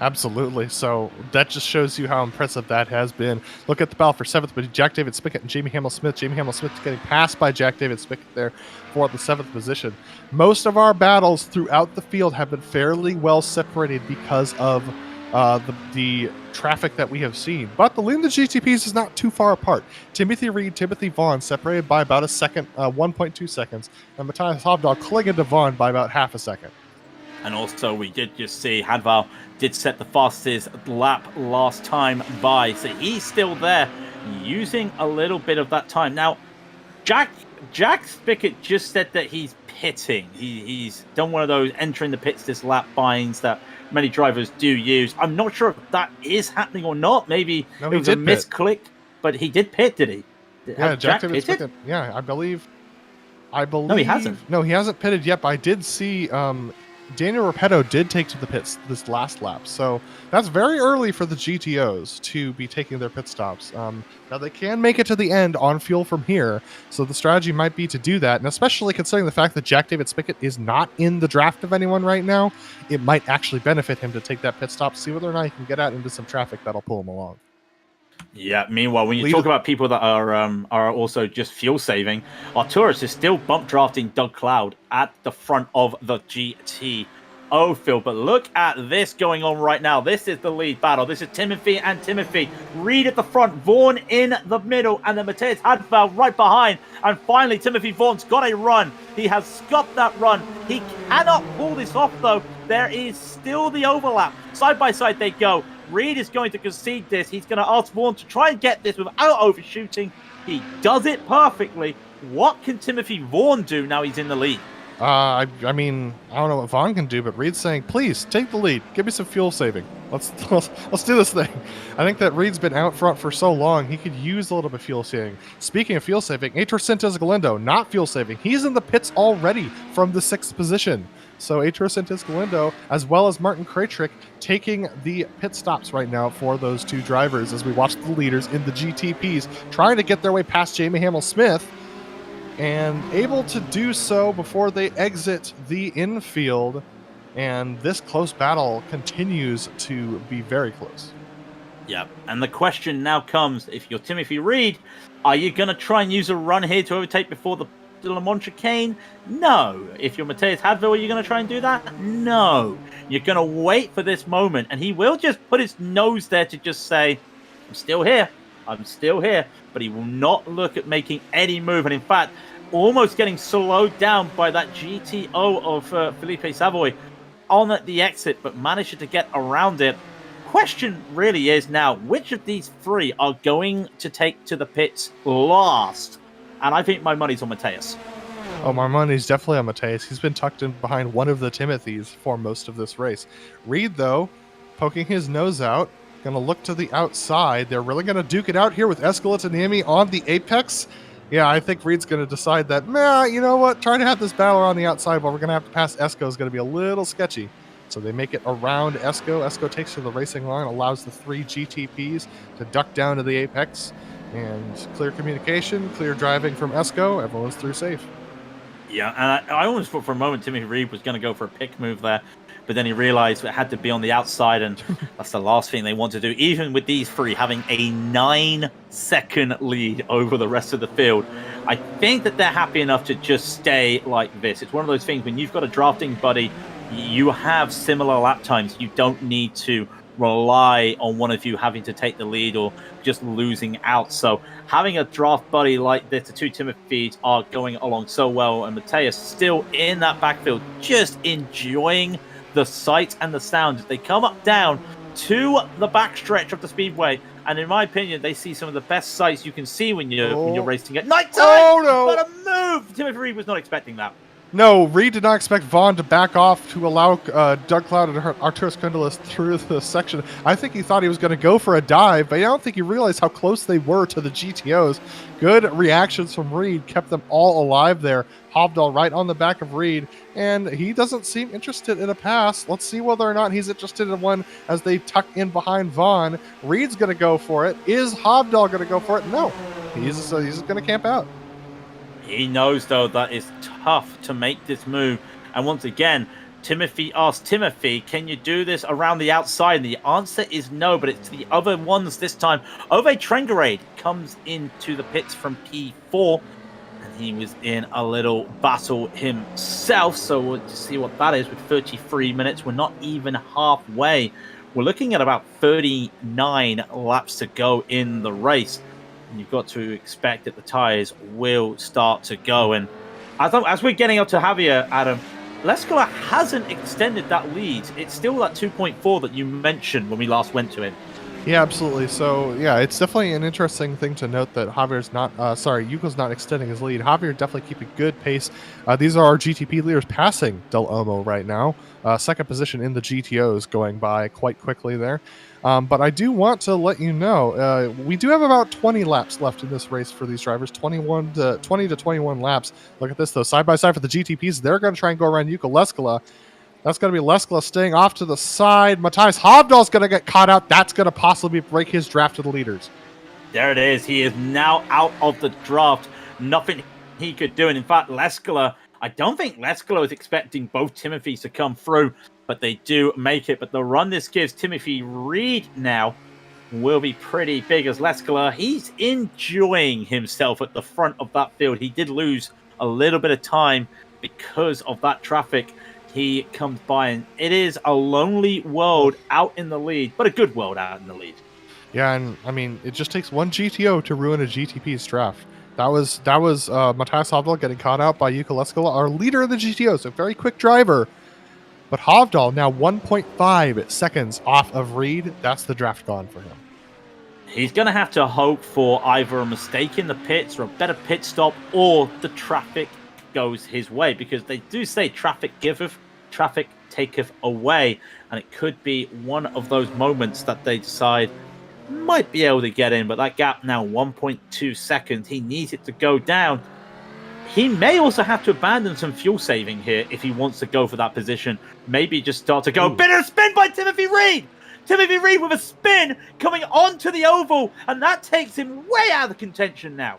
Absolutely. So that just shows you how impressive that has been. Look at the battle for 7th, but Jack David Spickett and Jamie Hamill-Smith. Jamie Hamill-Smith getting passed by Jack David Spickett there for the 7th position. Most of our battles throughout the field have been fairly well separated because of the traffic that we have seen. But the lead in the GTPs is not too far apart. Timothy Reed, Timothy Vaughn separated by about a second, 1.2 seconds, and Matthias Hobdog clinging to Vaughn by about half a second. And also, we did just see Hadval did set the fastest lap last time by, so he's still there, using a little bit of that time. Now, Jack Spickett just said that he's pitting. He's done one of those entering the pits this lap binds that many drivers do use. I'm not sure if that is happening or not. Maybe it was a misclick, but he did pit, did he? Yeah, Jack David Spickett. Yeah, I believe. No, he hasn't. No, he hasn't pitted yet, but I did see Daniel Rapetto did take to the pits this last lap. So that's very early for the GTOs to be taking their pit stops. Now they can make it to the end on fuel from here, so the strategy might be to do that. And especially considering the fact that Jack David Spickett is not in the draft of anyone right now, it might actually benefit him to take that pit stop, see whether or not he can get out into some traffic that'll pull him along. Yeah, meanwhile, when you talk about people that are also just fuel saving, Arturus is still bump drafting Doug Cloud at the front of the GTO field. But look at this going on right now. This is the lead battle. This is Timothy and Timothy. Reed at the front, Vaughn in the middle, and then Matthias Hadval right behind. And finally, Timothy Vaughn's got a run. He has scuffed that run. He cannot pull this off, though. There is still the overlap. Side by side they go. Reed is going to concede this. He's going to ask Vaughn to try and get this without overshooting. He does it perfectly. What can Timothy Vaughn do now he's in the lead? I mean, I don't know what Vaughn can do, but Reed's saying, please, take the lead. Give me some fuel saving. Let's do this thing. I think that Reed's been out front for so long, he could use a little bit of fuel saving. Speaking of fuel saving, Heitor Sintes Galindo, not fuel saving. He's in the pits already from the 6th position. So Heitor Sintes Galindo, as well as Martin Krajcik, taking the pit stops right now for those two drivers as we watch the leaders in the GTPs trying to get their way past Jamie Hamill-Smith, and able to do so before they exit the infield. And this close battle continues to be very close. Yeah, and the question now comes, if you're Timothy Reed, are you going to try and use a run here to overtake before the Le Mans chicane? No. If you're Matthias Hadval, are you going to try and do that? No. You're going to wait for this moment, and he will just put his nose there to just say, I'm still here. I'm still here. But he will not look at making any move. And in fact, almost getting slowed down by that GTO of Felipe Savoy on the exit, but managed to get around it. Question really is now, which of these three are going to take to the pits last? And I think my money's on Matthias. Oh, my money's definitely on Matthias. He's been tucked in behind one of the Timothys for most of this race. Reed, though, poking his nose out, going to look to the outside. They're really going to duke it out here with Escalante and Niemi on the apex. Yeah, I think Reed's going to decide that, nah, you know what? Trying to have this battle on the outside while we're going to have to pass Esco is going to be a little sketchy. So they make it around Esco. Esco takes to the racing line, allows the 3 GTPs to duck down to the apex. And clear communication, clear driving from Esco. Everyone's through safe. Yeah, and I almost thought for a moment Timothy Reed was going to go for a pick move there, but then he realized it had to be on the outside, and that's the last thing they want to do. Even with these 3 having a 9-second lead over the rest of the field, I think that they're happy enough to just stay like this. It's one of those things when you've got a drafting buddy, you have similar lap times. You don't need to rely on one of you having to take the lead or just losing out. So having a draft buddy like this, the 2 Timothys are going along so well, and Mateus still in that backfield, just enjoying the sight and the sound as they come up down to the backstretch of the speedway. And in my opinion, they see some of the best sights you can see when you're racing at night time. Oh no! What a move! Timothy Reed was not expecting that. No, Reed did not expect Vaughn to back off to allow Doug Cloud and Arturas Kundelis through the section. I think he thought he was going to go for a dive, but I don't think he realized how close they were to the GTOs. Good reactions from Reed kept them all alive there. Hovdal right on the back of Reed, and he doesn't seem interested in a pass. Let's see whether or not he's interested in one as they tuck in behind Vaughn. Reed's going to go for it. Is Hovdal going to go for it? No, he's going to camp out. He knows, though, that it's tough to make this move. And once again, Timothy asks Timothy, can you do this around the outside? And the answer is no, but it's the other ones this time. Ove Trengarade comes into the pits from P4, and he was in a little battle himself. So we'll see what that is with 33 minutes. We're not even halfway. We're looking at about 39 laps to go in the race. And you've got to expect that the tires will start to go. And as we're getting up to Javier, Adam, Lescola hasn't extended that lead. It's still that 2.4 that you mentioned when we last went to him. Yeah, absolutely. So, yeah, it's definitely an interesting thing to note that Javier's not, Yuko's not extending his lead. Javier definitely keeping good pace. These are our GTP leaders passing Del Olmo right now. Second position in the GTOs going by quite quickly there. But I do want to let you know, we do have about 20 laps left in this race for these drivers, 20 to 21 laps. Look at this, though. Side by side for the GTPs, they're going to try and go around Yuko Lescola. That's going to be Lescola staying off to the side. Matthias Hovdal's going to get caught out. That's going to possibly break his draft to the leaders. There it is. He is now out of the draft. Nothing he could do. And in fact, Lescola, I don't think Lescola was expecting both Timothys to come through, but they do make it. But the run this gives Timothy Reed now will be pretty big as Lescola, he's enjoying himself at the front of that field. He did lose a little bit of time because of that traffic. He comes by, and it is a lonely world out in the lead, but a good world out in the lead. Yeah, and I mean, it just takes one GTO to ruin a GTP's draft. That was Matthias Hovdal getting caught out by Yuka Lescola, our leader of the GTOs, a very quick driver. But Hovdal now 1.5 seconds off of Reed. That's the draft gone for him. He's going to have to hope for either a mistake in the pits or a better pit stop, or the traffic goes his way, because they do say traffic giveth, traffic taketh away, and it could be one of those moments that they decide might be able to get in, but that gap now 1.2 seconds. He needs it to go down. He may also have to abandon some fuel saving here if he wants to go for that position. Maybe just start to go. Bitter spin by Timothy Reed! Timothy Reed with a spin coming onto the oval, and that takes him way out of the contention now.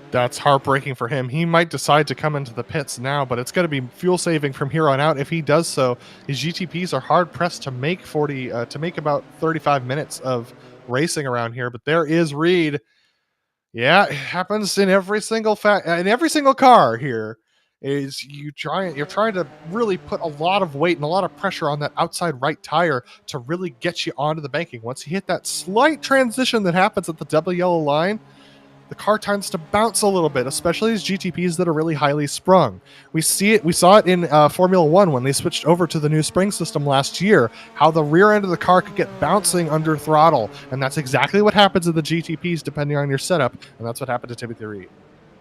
That's heartbreaking for him. He might decide to come into the pits now, but it's going to be fuel saving from here on out. If he does so, his GTPs are hard pressed to make about 35 minutes of racing around here. But there is Reed. Yeah, it happens in every single car here. Is you're trying to really put a lot of weight and a lot of pressure on that outside right tire to really get you onto the banking. Once you hit that slight transition that happens at the double yellow line, the car tends to bounce a little bit, especially these GTPs that are really highly sprung. We saw it in Formula One when they switched over to the new spring system last year, how the rear end of the car could get bouncing under throttle. And that's exactly what happens in the GTPs depending on your setup. And that's what happened to Timothy Reed.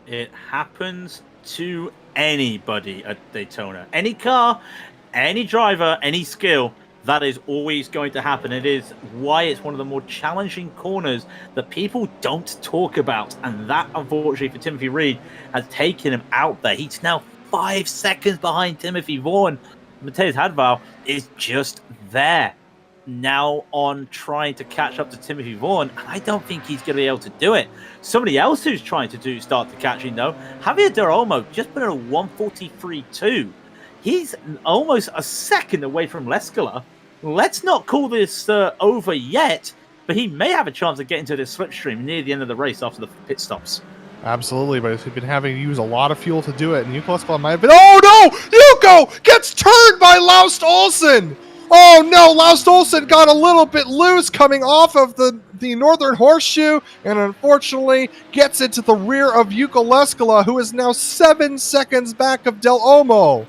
It happens to anybody at Daytona. Any car, any driver, any skill, That is always going to happen. It is why it's one of the more challenging corners that people don't talk about. And that, unfortunately, for Timothy Reed, has taken him out there. He's now 5 seconds behind Timothy Vaughan. Mateusz Hadval is just there now on trying to catch up to Timothy Vaughan, and I don't think he's going to be able to do it. Somebody else who's trying to start to catch him, though, Javier de Olmo, just put in a 1:43.2. He's almost a second away from Lescala. Let's not call this over yet, but he may have a chance of getting to this slipstream near the end of the race after the pit stops. Absolutely, but he's been having to use a lot of fuel to do it, and Yuko Lescala might have been... Oh, no! Yuko gets turned by Laust Olsen! Oh no, Laust Olsen got a little bit loose coming off of the Northern Horseshoe, and unfortunately gets into the rear of Yuko Lescala, who is now 7 seconds back of Del Olmo.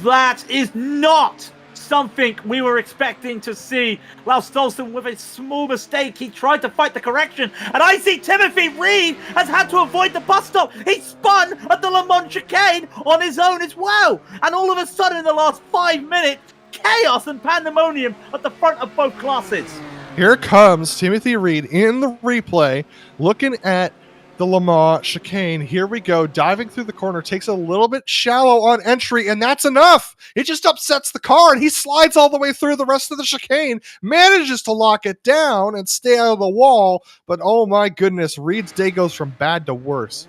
That is not something we were expecting to see. Laust Olsen with a small mistake. He tried to fight the correction, and I see Timothy Reed has had to avoid the bus stop. He spun at the Le Mans chicane on his own as well, and all of a sudden in the last 5 minutes, chaos and pandemonium at the front of both classes. Here comes Timothy Reed in the replay, looking at the Le Mans chicane. Here we go, diving through the corner, takes a little bit shallow on entry, and that's enough. It just upsets the car, and he slides all the way through the rest of the chicane, manages to lock it down and stay out of the wall, but oh my goodness, Reed's day goes from bad to worse.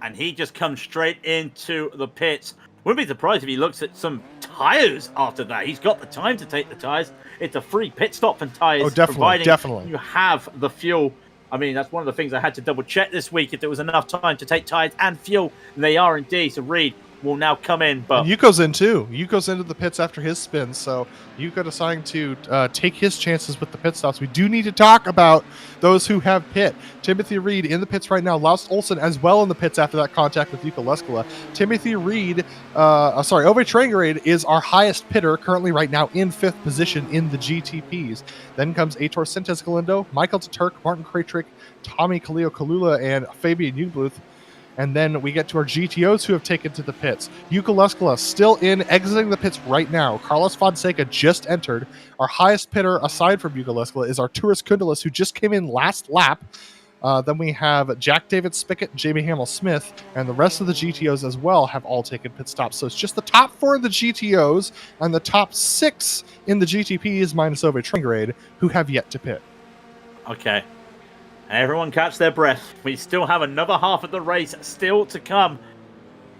And he just comes straight into the pits. Wouldn't be surprised if he looks at some tires after that. He's got the time to take the tires. It's a free pit stop for tires. Oh, definitely, definitely. You have the fuel. I mean, that's one of the things I had to double check this week, if there was enough time to take tires and fuel. And they are indeed. So Reed will now come in. But and Yuko's in too. Yuko's into the pits after his spin, so Yuko deciding to take his chances with the pit stops. We do need to talk about those who have pit. Timothy Reed in the pits right now. Laust Olsen as well in the pits after that contact with Yuko Lescala. Timothy Reed, Ove Trangarade is our highest pitter currently right now in 5th position in the GTPs. Then comes Aitor Sentes Galindo, Michael Taturk, Martin Krajcik, Tommy Kaleo Kalula, and Fabian Newbluth. And then we get to our GTOs who have taken to the pits. Yuko Lescala still in, exiting the pits right now. Carlos Fonseca just entered. Our highest pitter, aside from Yuko Lescala, is Arturas Kundalis, who just came in last lap. Then we have Jack David Spickett, Jamie Hamill-Smith, and the rest of the GTOs as well have all taken pit stops. So it's just the top 4 in the GTOs and the top 6 in the GTPs minus Ove Trangarade who have yet to pit. okay. Everyone catch their breath. We still have another half of the race still to come.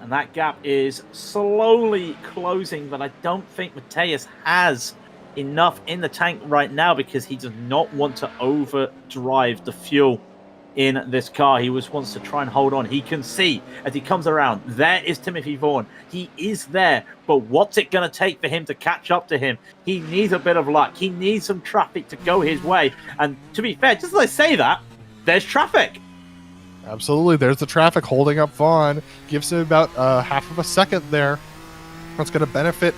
And that gap is slowly closing, but I don't think Mateusz has enough in the tank right now because he does not want to overdrive the fuel in this car. He just wants to try and hold on. He can see as he comes around, there is Timothy Vaughan. He is there, but what's it going to take for him to catch up to him? He needs a bit of luck. He needs some traffic to go his way. And to be fair, just as I say that, there's traffic. Absolutely, there's the traffic holding up Vaughn. Gives him about half of a second there. That's going to benefit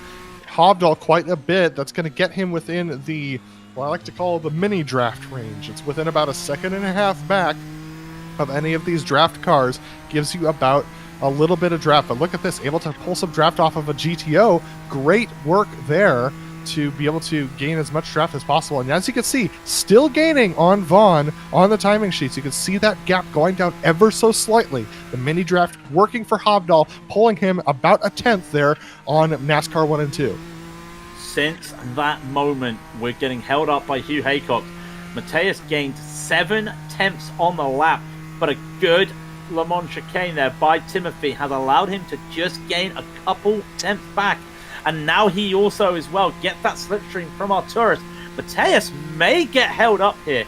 Hovdal quite a bit. That's going to get him within the, what I like to call the mini draft range. It's within about a second and a half back of any of these draft cars. Gives you about a little bit of draft. But look at this, able to pull some draft off of a GTO. Great work there to be able to gain as much draft as possible. And as you can see, still gaining on Vaughn on the timing sheets. You can see that gap going down ever so slightly. The mini draft working for Hovdal, pulling him about a 10th there on NASCAR 1 and 2. Since that moment, we're getting held up by Hugh Haycock. Mateusz gained 7 tenths on the lap, but a good Le Mans chicane there by Timothy has allowed him to just gain a couple tenths back. And now he also as well gets that slipstream from Arturas. Mateusz may get held up here.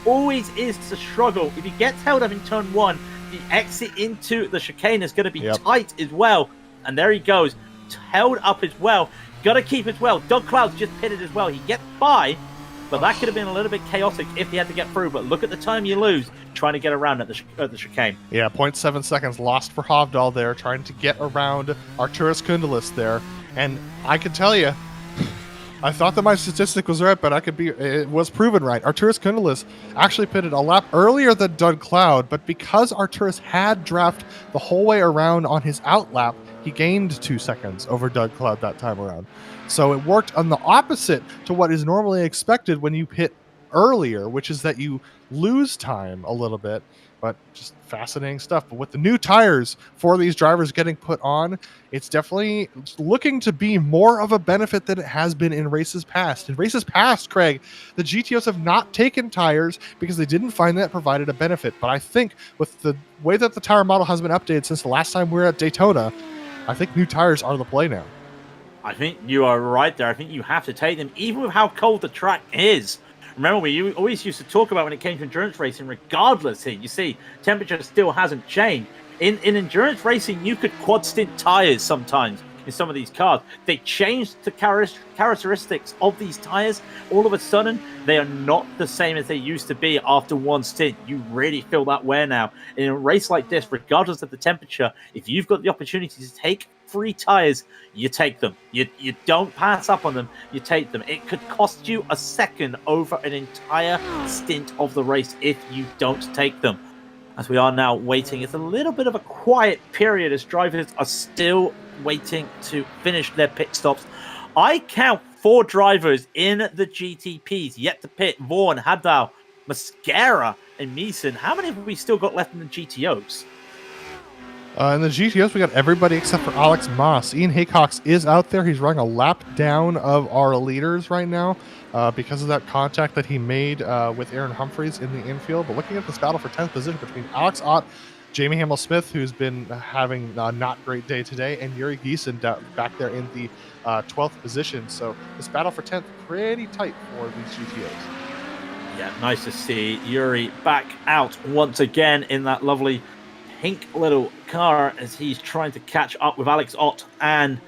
Always is to struggle. If he gets held up in turn 1, the exit into the chicane is going to be tight as well. And there he goes. Held up as well. Got to keep as well. Doug Cloud's just pitted as well. He gets by, but that could have been a little bit chaotic if he had to get through. But look at the time you lose trying to get around at the chicane. Yeah, 0.7 seconds lost for Hovdal there, trying to get around Arturas Kundalis there. And I can tell you, I thought that my statistic was right, but it was proven right. Arturas Kundalis actually pitted a lap earlier than Doug Cloud, but because Arturas had draft the whole way around on his out lap, he gained 2 seconds over Doug Cloud that time around. So it worked on the opposite to what is normally expected when you pit earlier, which is that you lose time a little bit. But just fascinating stuff. But with the new tires for these drivers getting put on, it's definitely looking to be more of a benefit than it has been in races past. In races past, Craig, the GTOs have not taken tires because they didn't find that provided a benefit. But I think with the way that the tire model has been updated since the last time we were at Daytona, I think new tires are the play now. I think you are right there. I think you have to take them, even with how cold the track is. Remember, we always used to talk about when it came to endurance racing, regardless here, you see, temperature still hasn't changed. In endurance racing, you could quad stint tires sometimes in some of these cars. They changed the characteristics of these tires. All of a sudden, they are not the same as they used to be after one stint. You really feel that wear now. In a race like this, regardless of the temperature, if you've got the opportunity to take free tires, you take them. You don't pass up on them, you take them. It could cost you a second over an entire stint of the race if you don't take them. As we are now waiting, it's a little bit of a quiet period as drivers are still waiting to finish their pit stops. I count 4 drivers in the GTPs yet to pit: Vaughn, Hadal, Mascara, and Meeson. How many have we still got left in the GTOs? In the GTOs, we got everybody except for Alex Moss. Ian Haycox is out there. He's running a lap down of our leaders right now because of that contact that he made with Aaron Humphreys in the infield. But looking at this battle for 10th position between Alex Ott, Jamie Hamill-Smith, who's been having a not great day today, and Yuri Giesen back there in the 12th position. So this battle for 10th, pretty tight for these GTOs. Yeah, nice to see Yuri back out once again in that lovely pink little car as he's trying to catch up with Alex Ott and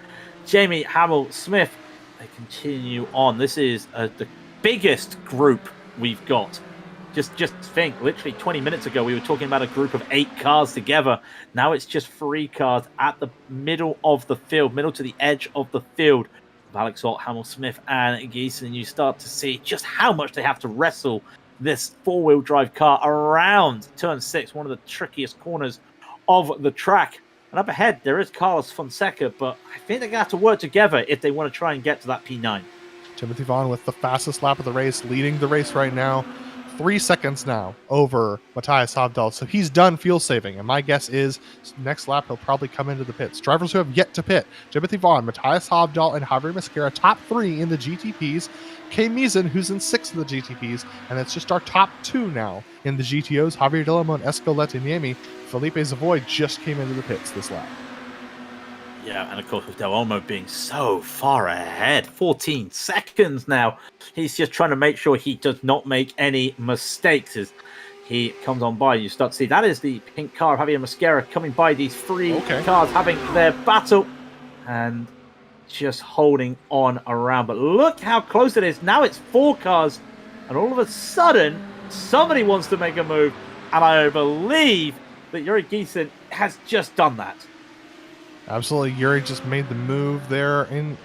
Jamie Hamill-Smith. They continue on. This is the biggest group we've got. Just think, literally 20 minutes ago, we were talking about a group of 8 cars together. Now it's just 3 cars at the middle of the field, middle to the edge of the field. With Alex Ott, Hamill-Smith, and Giesen, you start to see just how much they have to wrestle this 4-wheel drive car around turn 6, one of the trickiest corners of the track. And up ahead, there is Carlos Fonseca, but I think they're going to have to work together if they want to try and get to that P9. Timothy Vaughn with the fastest lap of the race, leading the race right now. 3 seconds now over Matthias Hovdal. So he's done fuel saving. And my guess is next lap, he'll probably come into the pits. Drivers who have yet to pit: Timothy Vaughn, Matthias Hovdal, and Javier Mascara, top 3 in the GTPs. Kay Meeson, who's in 6th of the GTPs. And it's just our top 2 now in the GTOs. Javier Delamon, Esco Letiniemi. Felipe Zavoy just came into the pits this lap. Yeah, and of course with Del Olmo being so far ahead, 14 seconds now, he's just trying to make sure he does not make any mistakes as he comes on by. You start to see that is the pink car of Javier Mascara coming by, these 3 cars having their battle and just holding on around. But look how close it is. Now it's 4 cars and all of a sudden somebody wants to make a move, and I believe that Yuri Giesen has just done that. Absolutely, Yuri just made the move there, in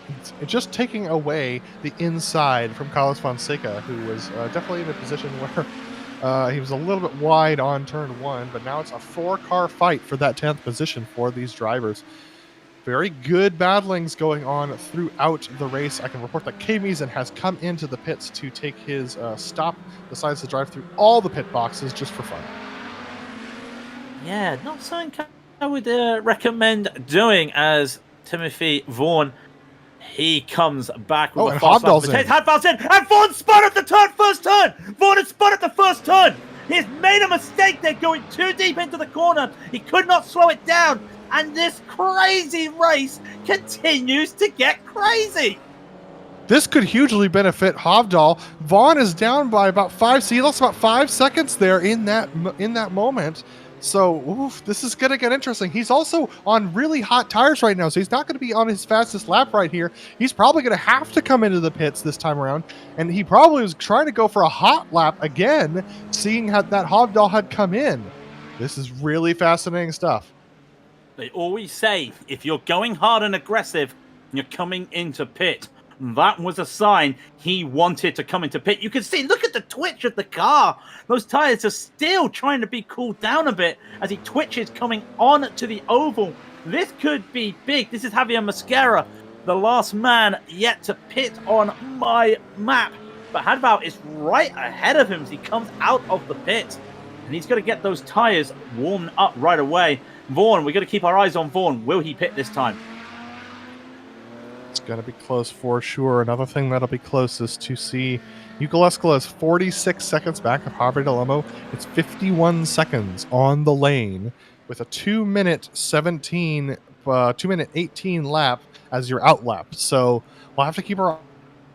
just taking away the inside from Carlos Fonseca, who was definitely in a position where he was a little bit wide on turn 1, but now it's a 4-car fight for that 10th position for these drivers. Very good battlings going on throughout the race. I can report that Kay Meeson has come into the pits to take his stop, decides to drive through all the pit boxes just for fun. Yeah, not something I would recommend doing, as Timothy Vaughn, he comes back with a fast Hovdal's in. Hovdal's in, and Vaughn spun at the first turn. Vaughn has spun at the first turn. He's made a mistake there, going too deep into the corner. He could not slow it down, and this crazy race continues to get crazy. This could hugely benefit Hovdal. Vaughn is down by about 5. So he lost about 5 seconds there in that moment. So, this is going to get interesting. He's also on really hot tires right now, so he's not going to be on his fastest lap right here. He's probably going to have to come into the pits this time around, and he probably was trying to go for a hot lap again, seeing how that Hovdal had come in. This is really fascinating stuff. They always say, if you're going hard and aggressive, you're coming into pit. That was a sign he wanted to come into pit. You can see, look at the twitch of the car. Those tires are still trying to be cooled down a bit as he twitches coming on to the oval This could be big. This is Javier Mascara, the last man yet to pit on my map. But Hadval is right ahead of him as he comes out of the pit. And he's got to get those tires warmed up right away. Vaughn, we've got to keep our eyes on Vaughn. Will he pit this time? It's going to be close for sure. Another thing that'll be close is to see Eucalescula is 46 seconds back of Javier Del Olmo. It's 51 seconds on the lane with a 2-minute 18 lap as your out lap. So we'll have to keep our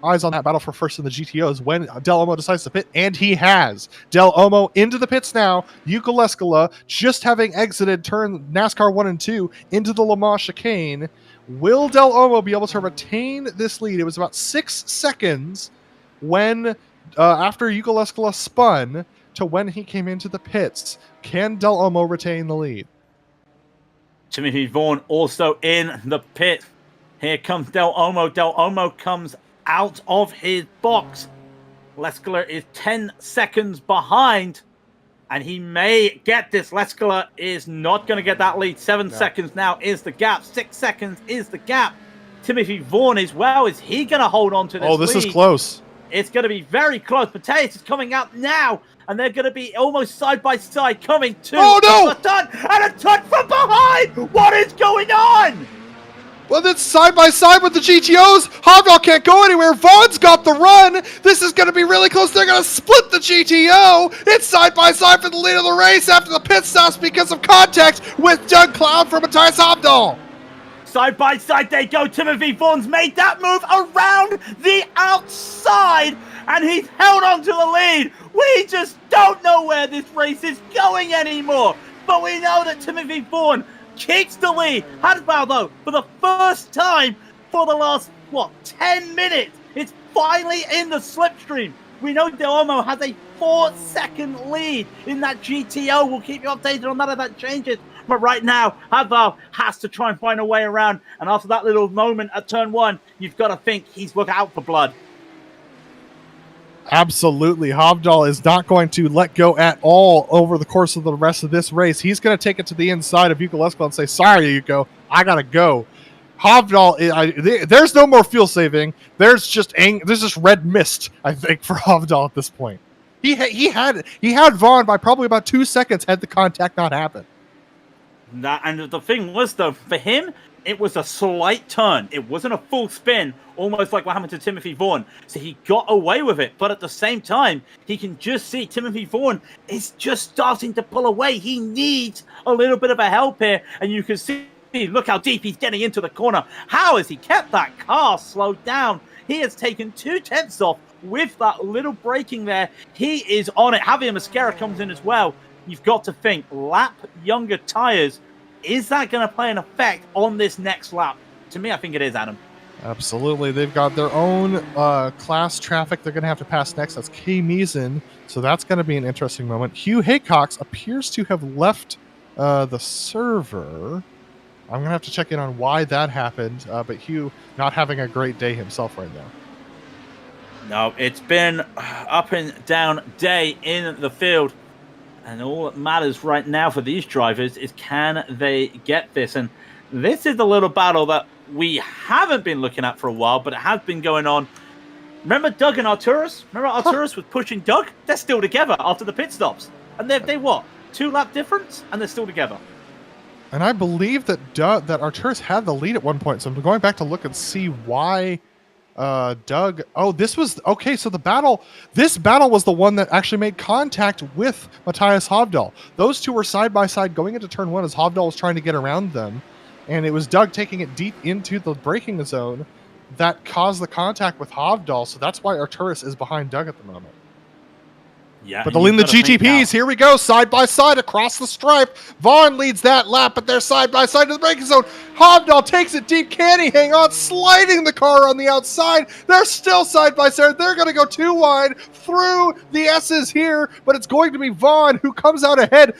eyes on that battle for first in the GTOs when Del Olmo decides to pit, and he has. Del Olmo into the pits now. Eucalescula just having exited turn NASCAR 1 and 2 into the Le Mans chicane. Will Del Olmo be able to retain this lead? It was about 6 seconds when after Eucalescula spun to when he came into the pits. Can Del Olmo retain the lead? Timothy Vaughn also in the pit. Here comes Del Olmo. Del Olmo comes out of his box. Lescula is 10 seconds behind, and he may get this. Lescula is not going to get that lead. 7 seconds now is the gap. 6 seconds is the gap. Timothy Vaughn as well. Is he going to hold on to this lead? Oh, this is close. It's going to be very close. Mateus is coming out now, and they're going to be almost side by side coming to a turn, and a touch from behind. What is going on? Well, it's side by side with the GTOs. Javier can't go anywhere. Vaughn's got the run. This is going to be really close. They're going to split the GTO. It's side by side for the lead of the race after the pit stops because of contact with Doug Cloud for Matthias Habdahl. Side by side they go. Timothy Vaughn's made that move around the outside, and he's held on to the lead. We just don't know where this race is going anymore. But we know that Timothy Vaughn keeps the lead. Hadval, though, for the first time for the last, 10 minutes, it's finally in the slipstream. We know Del Olmo has a 4-second lead in that GTO. We'll keep you updated on that if that changes. But right now, Hadval has to try and find a way around. And after that little moment at turn 1, you've got to think he's looking out for blood. Absolutely. Habdahl is not going to let go at all over the course of the rest of this race. He's going to take it to the inside of Eucalescula and say, sorry, Euco, I got to go. Habdahl, there's no more fuel saving. There's just red mist, I think, for Habdahl at this point. He had Vaughn by probably about 2 seconds had the contact not happened. And the thing was, though, for him, it was a slight turn. It wasn't a full spin, almost like what happened to Timothy Vaughn. So he got away with it. But at the same time, he can just see Timothy Vaughn is just starting to pull away. He needs a little bit of a help here. And you can see, look how deep he's getting into the corner. How has he kept that car slowed down? He has taken 2/10 off with that little braking there. He is on it. Javier Mascara comes in as well. You've got to think, lap younger tires. Is that going to play an effect on this next lap? To me, I think it is, Adam. Absolutely. They've got their own class traffic they're going to have to pass next. That's Kay Meason. So that's going to be an interesting moment. Hugh Haycox appears to have left the server. I'm going to have to check in on why that happened. But Hugh not having a great day himself right now. No, it's been up and down day in the field. And all that matters right now for these drivers is can they get this? And this is the little battle that we haven't been looking at for a while, but it has been going on. Remember Doug and Arturus? Remember Arturus was pushing Doug? They're still together after the pit stops. And they what? 2-lap difference? And they're still together. And I believe that Arturus had the lead at one point. So I'm going back to look and see why Doug. Oh, this was okay. So this battle was the one that actually made contact with Matthias Habdahl. Those two were side by side going into turn 1 as Habdahl was trying to get around them, and it was Doug taking it deep into the braking zone that caused the contact with Habdahl. So that's why Arturus is behind Doug at the moment. Yeah, but they'll lead the GTPs. Here we go, side by side across the stripe. Vaughn leads that lap, but they're side by side to the braking zone. Habdahl takes it deep. Can he hang on? Sliding the car on the outside. They're still side by side. They're going to go too wide through the S's here, but it's going to be Vaughn who comes out ahead.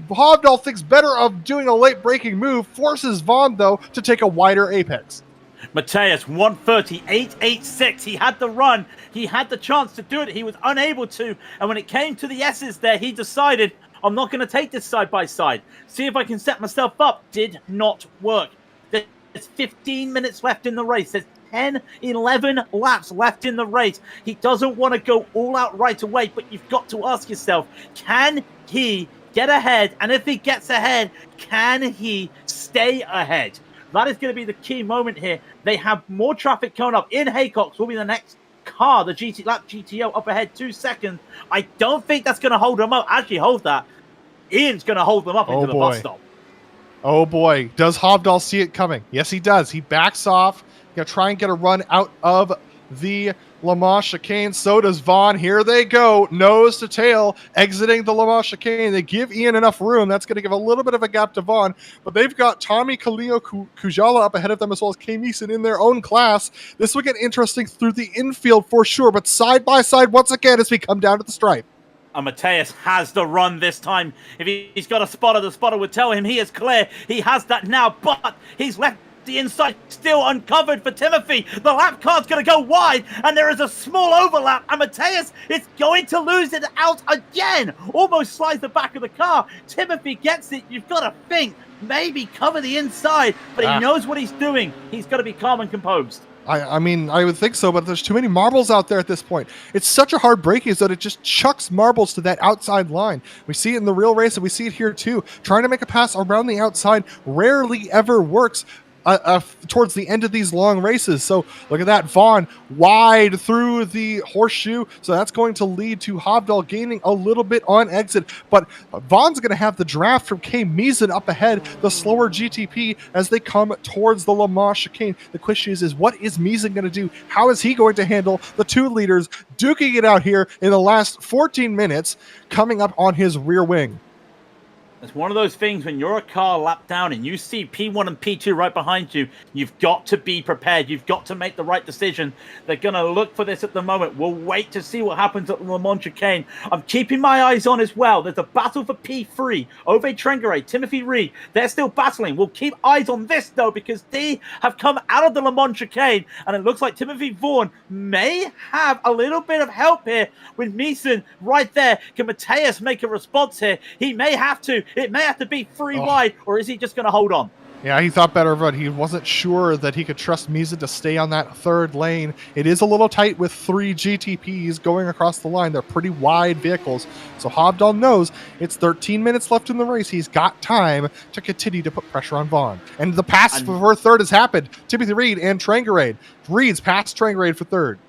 Habdahl thinks better of doing a late braking move, forces Vaughn, though, to take a wider apex. Mateus, 1:38.86. He had the run. He had the chance to do it. He was unable to. And when it came to the S's there, he decided, I'm not going to take this side by side. See if I can set myself up. Did not work. There's 15 minutes left in the race. There's 10, 11 laps left in the race. He doesn't want to go all out right away, but you've got to ask yourself, can he get ahead? And if he gets ahead, can he stay ahead? That is going to be the key moment here. They have more traffic coming up. In Haycox will be the next car, the lap GTO up ahead 2 seconds. I don't think that's going to hold them up. Actually, hold that. Ian's going to hold them up into the bus stop. Oh boy, does Hovdal see it coming? Yes, he does. He backs off. Gonna try and get a run out of the Le Mans chicane. So does Vaughn. Here they go, nose to tail, exiting the Le Mans chicane. They give Ian enough room. That's going to give a little bit of a gap to Vaughn, but they've got Tommy Kaleo Kujala up ahead of them, as well as Kay Meeson in their own class. This will get interesting through the infield for sure, but side by side once again as we come down to the stripe. Mateus has the run this time. If he's got a spotter, the spotter would tell him he is clear. He has that now, but he's left the inside still uncovered for Timothy. The lap card's going to go wide, and there is a small overlap, and Mateus is going to lose it out again. Almost slides the back of the car. Timothy gets it. You've got to think, maybe cover the inside, but he knows what he's doing. He's got to be calm and composed. I mean, I would think so, but there's too many marbles out there at this point. It's such a hard braking that it just chucks marbles to that outside line. We see it in the real race, and we see it here too. Trying to make a pass around the outside rarely ever works towards the end of these long races. So look at that, Vaughn wide through the horseshoe. So that's going to lead to Hovdal gaining a little bit on exit. But Vaughn's going to have the draft from Kay Meeson up ahead, the slower GTP, as they come towards the Le Mans chicane. The question is what is Meeson going to do? How is he going to handle the two leaders duking it out here in the last 14 minutes coming up on his rear wing? It's one of those things when you're a car lap down and you see P1 and P2 right behind you, you've got to be prepared. You've got to make the right decision. They're going to look for this at the moment. We'll wait to see what happens at the Le Mans chicane. I'm keeping my eyes on as well. There's a battle for P3. Ove Trengere, Timothy Reed, they're still battling. We'll keep eyes on this, though, because they have come out of the Le Mans chicane, and it looks like Timothy Vaughan may have a little bit of help here with Meeson right there. Can Mateus make a response here? He may have to. It may have to be three wide, or is he just going to hold on? Yeah, he thought better of it. He wasn't sure that he could trust Meeson to stay on that third lane. It is a little tight with 3 GTPs going across the line. They're pretty wide vehicles. So Hovdal knows it's 13 minutes left in the race. He's got time to continue to put pressure on Vaughn. And the pass for third has happened. Timothy Reed and Trangarade. Reed's passed Trangarade for third.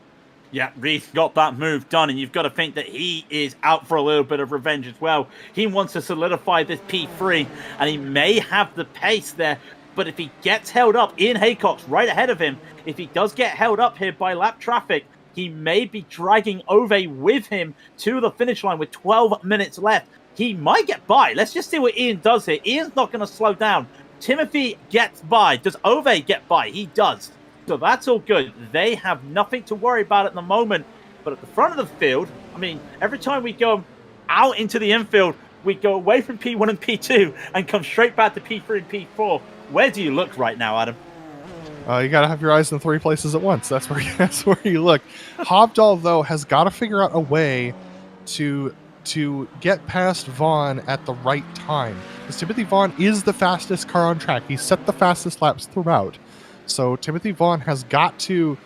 Yeah, Reed's got that move done, and you've got to think that he is out for a little bit of revenge as well. He wants to solidify this P3, and he may have the pace there, but if he gets held up, Ian Haycox right ahead of him, if he does get held up here by lap traffic, he may be dragging Ove with him to the finish line with 12 minutes left. He might get by. Let's just see what Ian does here. Ian's not going to slow down. Timothy gets by. Does Ove get by? He does. So that's all good. They have nothing to worry about at the moment. But at the front of the field, I mean, every time we go out into the infield, we go away from P1 and P2 and come straight back to P3 and P4. Where do you look right now, Adam? You got to have your eyes in 3 places at once. That's where you look. Hovdal, though, has got to figure out a way to get past Vaughn at the right time. Because Timothy Vaughn is the fastest car on track. He's set the fastest laps throughout. So Timothy Vaughn has got to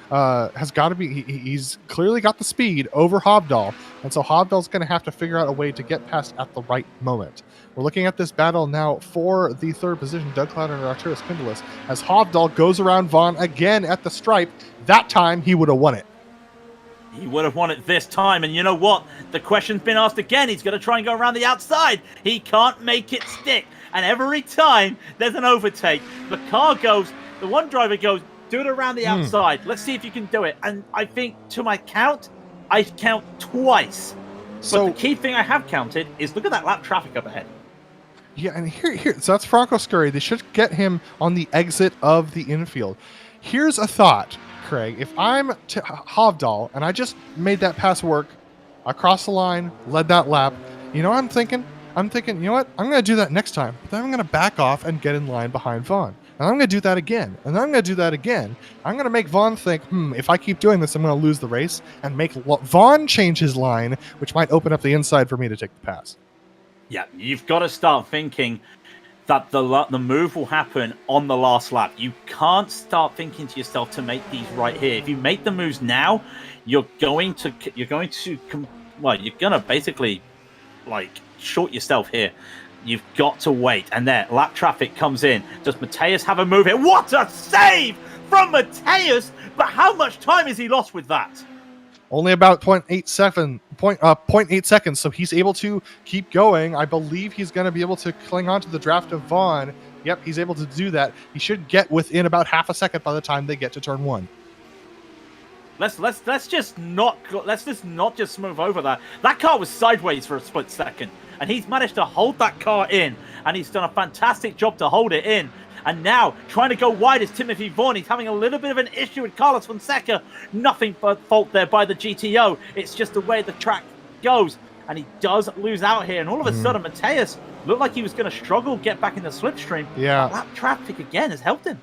be. He's clearly got the speed over Hovdal, and so Hovdal's going to have to figure out a way to get past at the right moment. We're looking at this battle now for the third position, Doug Cloud and Arturas Quintelis, as Hovdal goes around Vaughn again at the stripe. That time he would have won it. He would have won it this time, and you know what? The question's been asked again. He's going to try and go around the outside. He can't make it stick, and every time there's an overtake, the car goes. The one driver goes, do it around the outside. Let's see if you can do it. And I think, to my count, I count twice. So, but the key thing I have counted is look at that lap traffic up ahead. Yeah, and here, so that's Franco Scurry. They should get him on the exit of the infield. Here's a thought, Craig. If I'm Hovdal and I just made that pass work, across the line, led that lap, you know what I'm thinking? I'm thinking, you know what? I'm going to do that next time. But then I'm going to back off and get in line behind Vaughn. And I'm going to do that again. And then I'm going to do that again. I'm going to make Vaughn think, if I keep doing this, I'm going to lose the race. And make Vaughn change his line, which might open up the inside for me to take the pass. Yeah, you've got to start thinking that the move will happen on the last lap. You can't start thinking to yourself to make these right here. If you make the moves now, you're going to basically like short yourself here. You've got to wait. And there, lap traffic comes in. Does Mateus have a move here? What a save from Mateus! But how much time has he lost with that? Only about 0.8 seconds, so he's able to keep going. I believe he's going to be able to cling on to the draft of Vaughn. Yep, he's able to do that. He should get within about half a second by the time they get to turn 1. Let's just not just move over that. That car was sideways for a split second, and he's managed to hold that car in, and he's done a fantastic job to hold it in. And now, trying to go wide is Timothy Vaughn. He's having a little bit of an issue with Carlos Fonseca. Nothing but fault there by the GTO. It's just the way the track goes. And he does lose out here. And all of a sudden, Mateus looked like he was going to struggle to get back in the slipstream. Yeah. Lap traffic again has helped him.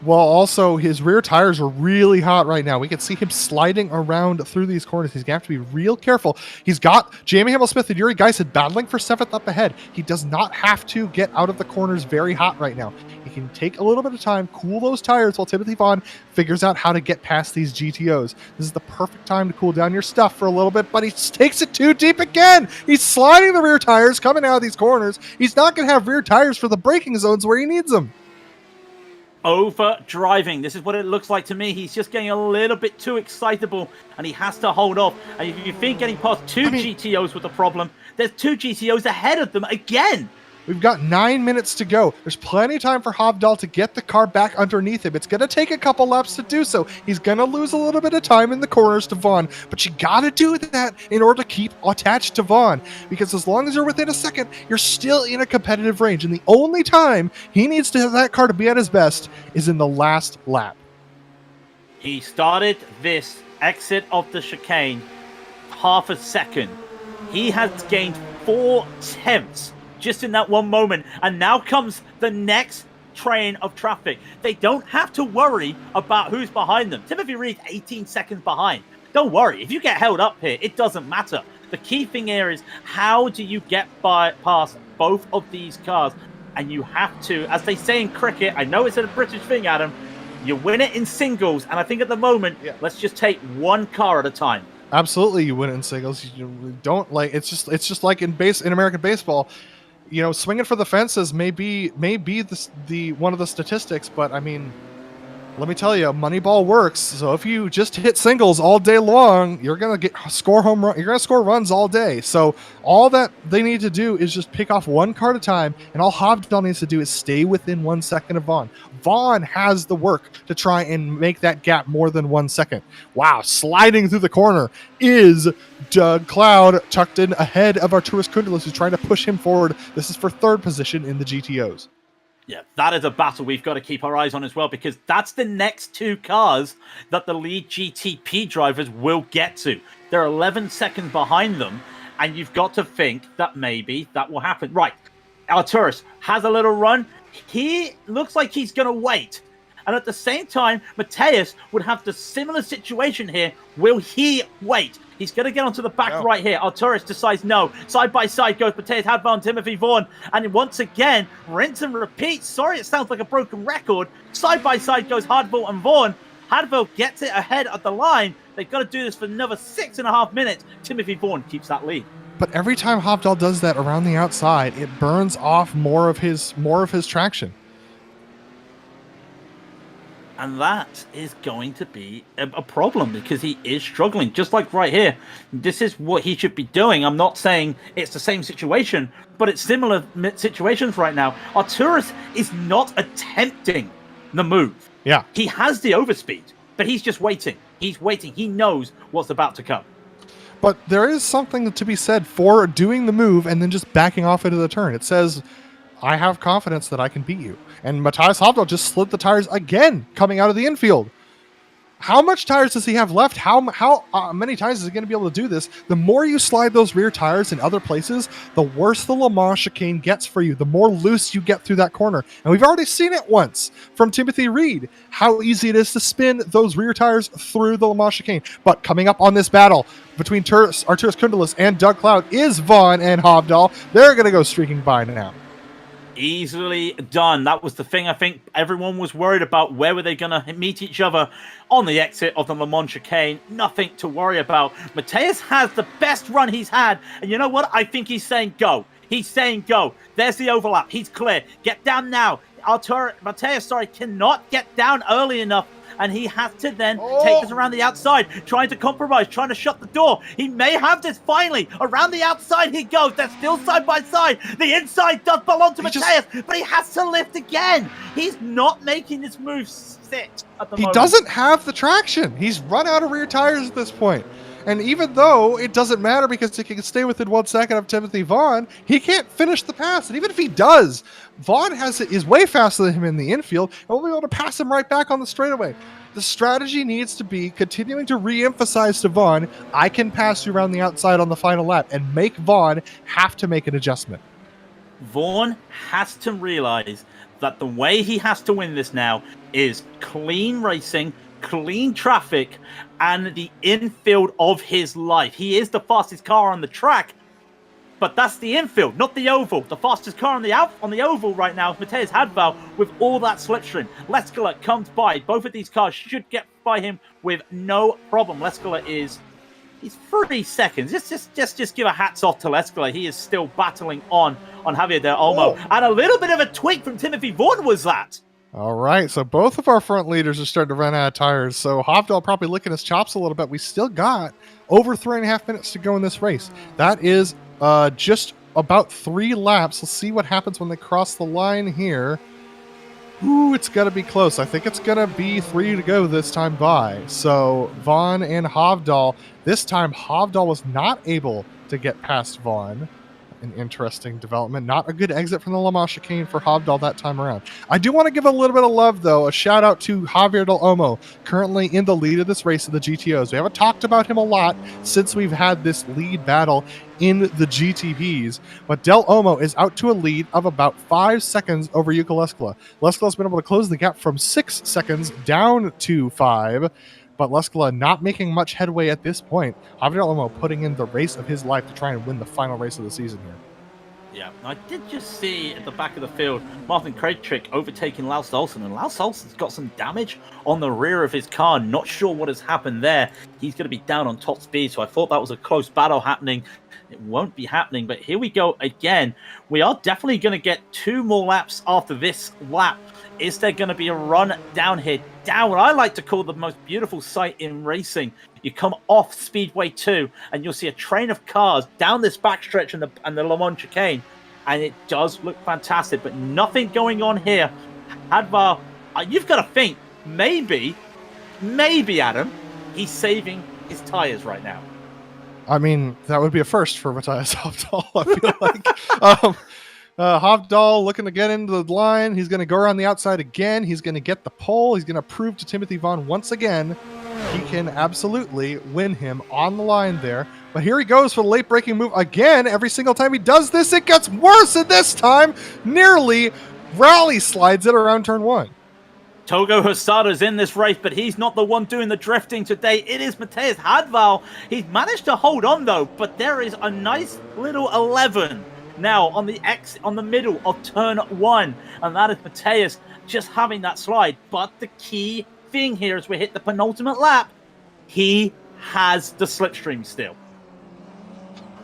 Well, also, his rear tires are really hot right now. We can see him sliding around through these corners. He's going to have to be real careful. He's got Jamie Hamel-Smith and Yuri Geisel battling for 7th up ahead. He does not have to get out of the corners very hot right now. He can take a little bit of time, cool those tires while Timothy Vaughn figures out how to get past these GTOs. This is the perfect time to cool down your stuff for a little bit, but he takes it too deep again. He's sliding the rear tires coming out of these corners. He's not going to have rear tires for the braking zones where he needs them. Over driving. This is what it looks like to me. He's just getting a little bit too excitable, and he has to hold off. And if you think getting past two GTOs was the problem, there's 2 GTOs ahead of them again. We've got 9 minutes to go. There's plenty of time for Hovdal to get the car back underneath him. It's going to take a couple laps to do so. He's going to lose a little bit of time in the corners to Vaughn, but you got to do that in order to keep attached to Vaughn, because as long as you're within a second, you're still in a competitive range, and the only time he needs to have that car to be at his best is in the last lap. He started this exit of the chicane half a second. He has gained 4 tenths just in that one moment, and now comes the next train of traffic. They don't have to worry about who's behind them. Timothy Reed's 18 seconds behind. Don't worry, if you get held up here, it doesn't matter. The key thing here is, how do you get past both of these cars? And you have to, as they say in cricket, I know it's a British thing, Adam, you win it in singles, and I think at the moment, let's just take one car at a time. Absolutely, you win it in singles. You don't like it's just like in American baseball. You know, swinging for the fences may be the one of the statistics, but I mean, let me tell you, Moneyball works. So if you just hit singles all day long, you're gonna score runs all day. So all that they need to do is just pick off one car at a time, and all Hovdal needs to do is stay within 1 second of Vaughn. Vaughn has the work to try and make that gap more than 1 second. Wow, sliding through the corner is Doug Cloud, tucked in ahead of Arturas Kundelis, who's trying to push him forward. This is for 3rd position in the GTOs. Yeah, that is a battle we've got to keep our eyes on as well, because that's the next 2 cars that the lead GTP drivers will get to. They're 11 seconds behind them, and you've got to think that maybe that will happen. Right, Arturas has a little run. He looks like he's going to wait. And at the same time, Mateus would have the similar situation here. Will he wait? He's going to get onto the back right here. Arturas decides no. Side by side goes Mateus Hadval and Timothy Vaughn. And once again, rinse and repeat. Sorry, it sounds like a broken record. Side by side goes Hadval and Vaughn. Hadval gets it ahead of the line. They've got to do this for another 6.5 minutes. Timothy Vaughn keeps that lead. But every time Hovdal does that around the outside, it burns off more of his traction. And that is going to be a problem, because he is struggling. Just like right here, this is what he should be doing. I'm not saying it's the same situation, but it's similar situations right now. Arturas is not attempting the move. Yeah. He has the overspeed, but he's just waiting. He's waiting. He knows what's about to come. But there is something to be said for doing the move and then just backing off into the turn. It says, I have confidence that I can beat you. And Matthias Hovdal just slid the tires again coming out of the infield. How much tires does he have left? How many times is he going to be able to do this? The more you slide those rear tires in other places, the worse the Le Mans chicane gets for you, the more loose you get through that corner. And we've already seen it once from Timothy Reed, how easy it is to spin those rear tires through the Le Mans chicane. But coming up on this battle between Arturas Kundalis and Doug Cloud is Vaughn and Hovdal. They're going to go streaking by now. Easily done. That was the thing I think everyone was worried about. Where were they going to meet each other on the exit of the Le Mans chicane? Nothing to worry about. Mateus has the best run he's had. And you know what? I think he's saying go. He's saying go. There's the overlap. He's clear. Get down now. Mateus, cannot get down early enough. And he has to then take us around the outside, trying to compromise, trying to shut the door. He may have this finally. Around the outside he goes. They're still side by side. The inside does belong to Mateus, but he has to lift again. He's not making this move sit at the moment. He doesn't have the traction. He's run out of rear tires at this point. And even though it doesn't matter because he can stay within 1 second of Timothy Vaughn, he can't finish the pass. And even if he does, Vaughn is way faster than him in the infield and will be able to pass him right back on the straightaway. The strategy needs to be continuing to re-emphasize to Vaughn, I can pass you around the outside on the final lap, and make Vaughn have to make an adjustment. Vaughn has to realize that the way he has to win this now is clean racing, clean traffic, and the infield of his life. He is the fastest car on the track, but that's the infield, not the oval. The fastest car on the oval right now is Mateus Hadval with all that slipstream. Leskala comes by. Both of these cars should get by him with no problem. Leskala he's 3 seconds. Just give a hats off to Leskala. He is still battling on Javier Del Olmo. And a little bit of a tweak from Timothy Vaughn was that. All right, so both of our front leaders are starting to run out of tires. So Hovdal probably licking his chops a little bit. We still got over 3.5 minutes to go in this race. That is just about 3 laps. Let's see what happens when they cross the line here. Ooh, it's going to be close. I think it's going to be 3 to go this time by. So Vaughn and Hovdal. This time, Hovdal was not able to get past Vaughn. An interesting development. Not a good exit from the Le Mans chicane for Hovdal that time around. I do want to give a little bit of love, though. A shout out to Javier Del Olmo, currently in the lead of this race of the GTOs. We haven't talked about him a lot since we've had this lead battle in the GTPs, but Del Olmo is out to a lead of about 5 seconds over Yuka Leskala. Leskala's been able to close the gap from 6 seconds down to 5. But Leskala not making much headway at this point. Javier Del Olmo putting in the race of his life to try and win the final race of the season here. Yeah, I did just see at the back of the field Martin Krejcik overtaking Laus Olsen, and Laus Olsen's got some damage on the rear of his car. Not sure what has happened there. He's going to be down on top speed, so I thought that was a close battle happening. It won't be happening, but here we go again. We are definitely going to get 2 more laps after this lap. Is there going to be a run down here? Down what I like to call the most beautiful sight in racing. You come off Speedway 2 and you'll see a train of cars down this backstretch and the Le Mans chicane. And it does look fantastic, but nothing going on here. Hadvar, you've got to think, maybe, Adam, he's saving his tires right now. I mean, that would be a first for Matthias Hovdal, I feel like. Hovdal looking to get into the line. He's going to go around the outside again. He's going to get the pole. He's going to prove to Timothy Vaughn once again he can absolutely win him on the line there. But here he goes for the late braking move again. Every single time he does this, it gets worse. And this time, nearly rally slides it around turn 1. Togo Hosada's in this race, but he's not the one doing the drifting today. It is Mateus Hadval. He's managed to hold on, though, but there is a nice little 11 now on the middle of turn 1, and that is Mateus just having that slide. But the key thing here as we hit the penultimate lap, he has the slipstream still.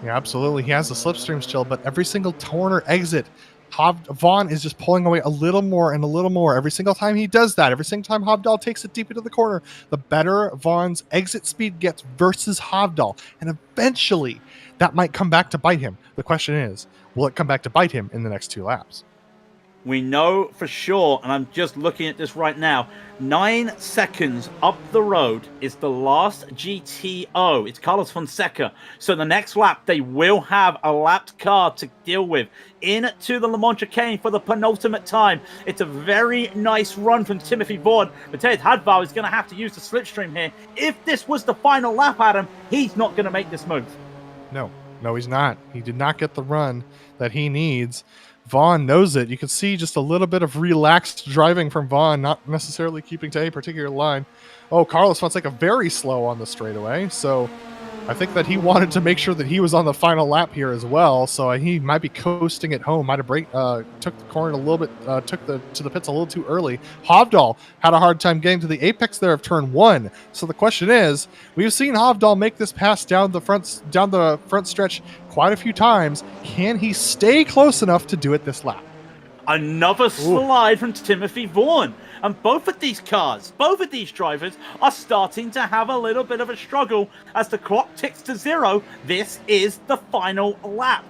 Yeah, absolutely. He has the slipstream still, but every single corner exit, Vaughn is just pulling away a little more and a little more. Every single time he does that, every single time Hovdal takes it deep into the corner, the better Vaughn's exit speed gets versus Hovdal. And eventually, that might come back to bite him. The question is, will it come back to bite him in the next 2 laps? We know for sure, and I'm just looking at this right now, 9 seconds up the road is the last GTO. It's Carlos Fonseca. So the next lap, they will have a lapped car to deal with into the Le Mans chicane for the penultimate time. It's a very nice run from Timothy Vaughan. Matthias Hadval is going to have to use the slipstream here. If this was the final lap, Adam, he's not going to make this move. No, he's not. He did not get the run that he needs. Vaughn knows it. You can see just a little bit of relaxed driving from Vaughn, not necessarily keeping to a particular line. Oh, Carlos Fonseca very slow on the straightaway, so I think that he wanted to make sure that he was on the final lap here as well, so he might be coasting it home. Might have took the corner a little bit, to the pits a little too early. Hovdal had a hard time getting to the apex there of turn 1. So the question is, we've seen Hovdal make this pass down the front stretch quite a few times. Can he stay close enough to do it this lap? Another slide from Timothy Vaughan. And both of these cars, both of these drivers are starting to have a little bit of a struggle as the clock ticks to 0. This is the final lap.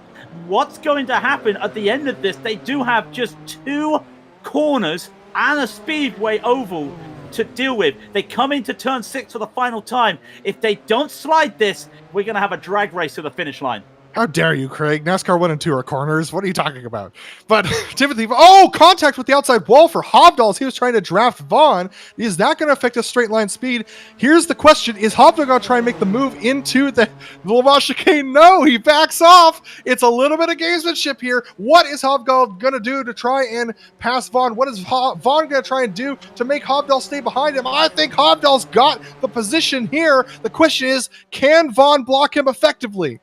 What's going to happen at the end of this? They do have just 2 corners and a speedway oval to deal with. They come into turn 6 for the final time. If they don't slide this, we're going to have a drag race to the finish line. How dare you, Craig? NASCAR 1 and 2 are corners. What are you talking about? But Timothy, contact with the outside wall for Hovdal as he was trying to draft Vaughn. Is that going to affect his straight line speed? Here's the question. Is Hovdal going to try and make the move into the Le Mans chicane? No, he backs off. It's a little bit of gamesmanship here. What is Hovdal going to do to try and pass Vaughn? What is Vaughn going to try and do to make Hovdal stay behind him? I think Hovdal's got the position here. The question is, can Vaughn block him effectively?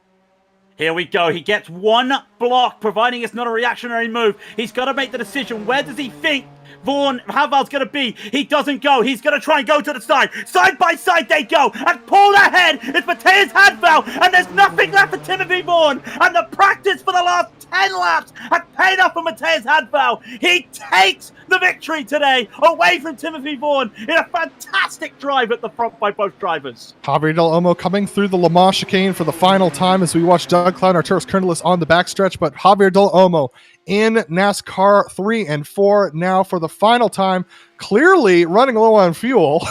Here we go. He gets 1 block, providing it's not a reactionary move. He's got to make the decision. Where does he think Haval's going to be? He doesn't go. He's going to try and go to the side. Side by side they go. And pulled ahead is Matthias Hadval. And there's nothing left for Timothy Vaughan. And the practice for the last 10 laps had paid off for Matthias Hadval. He takes the victory today away from Timothy Vaughan in a fantastic drive at the front by both drivers. Javier Del Olmo coming through the Le Mans chicane for the final time as we watch Doug Cloud and Arturos Kernlis on the backstretch, but Javier Del Olmo in NASCAR 3 and 4 now for the final time, clearly running low on fuel.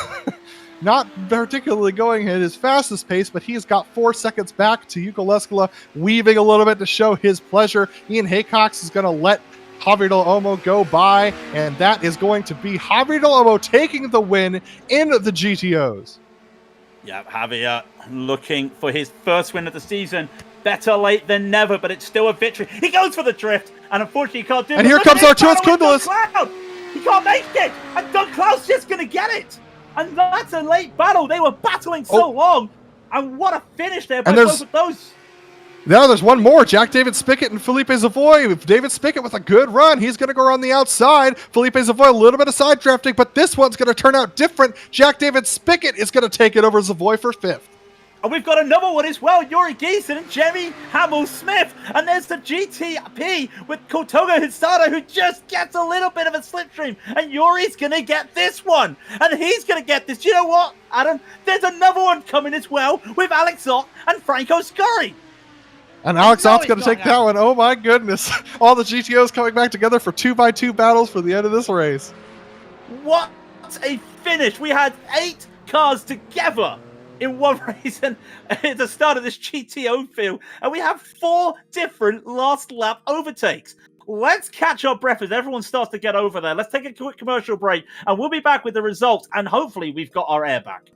Not particularly going at his fastest pace, but he's got 4 seconds back to Yuko Leskala, weaving a little bit to show his pleasure. Ian Haycox is going to let Javier Del Olmo go by, and that is going to be Javier Del Olmo taking the win in the GTOs. Yeah, Javier looking for his first win of the season. Better late than never, but it's still a victory. He goes for the drift, and unfortunately he can't do it. And here comes Arturos Kundlis. He can't make it, and Doug Cloud's just going to get it. And that's a late battle. They were battling so long, and what a finish there by both of those. Now there's one more. Jack David Spickett and Felipe Savoy. David Spickett with a good run. He's going to go around the outside. Felipe Savoy a little bit of side drafting, but this one's going to turn out different. Jack David Spickett is going to take it over Savoy for 5th. And we've got another one as well, Yuri Geeson and Jeremy Hamill-Smith. And there's the GTP with Kotoga Hisada, who just gets a little bit of a slipstream. And Yuri's going to get this one. And he's going to get this. You know what, Adam? There's another one coming as well with Alex Ott and Franco Scurry. And Alex Ott's going to take that one. Oh my goodness. All the GTOs coming back together for 2x2 battles for the end of this race. What a finish. We had 8 cars together in one race and at the start of this GTO field. And we have 4 different last lap overtakes. Let's catch our breath as everyone starts to get over there. Let's take a quick commercial break and we'll be back with the results. And hopefully we've got our air back.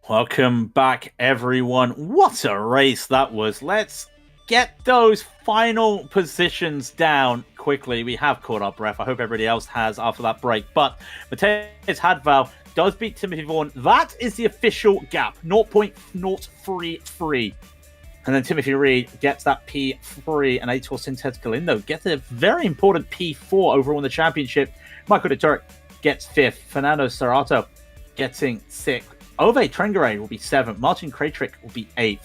Welcome back, everyone. What a race that was. Let's get those final positions down quickly. We have caught our breath. I hope everybody else has after that break. But Matthias Hadval does beat Timothy Vaughan. That is the official gap, 0.033. And then Timothy Reed gets that P3, and Aitor Sintes Galindo gets a very important P4 overall in the championship. Michael de Turk gets 5th. Fernando Serrato getting 6th. Ove Trengere will be 7th. Martin Krajcik will be 8th.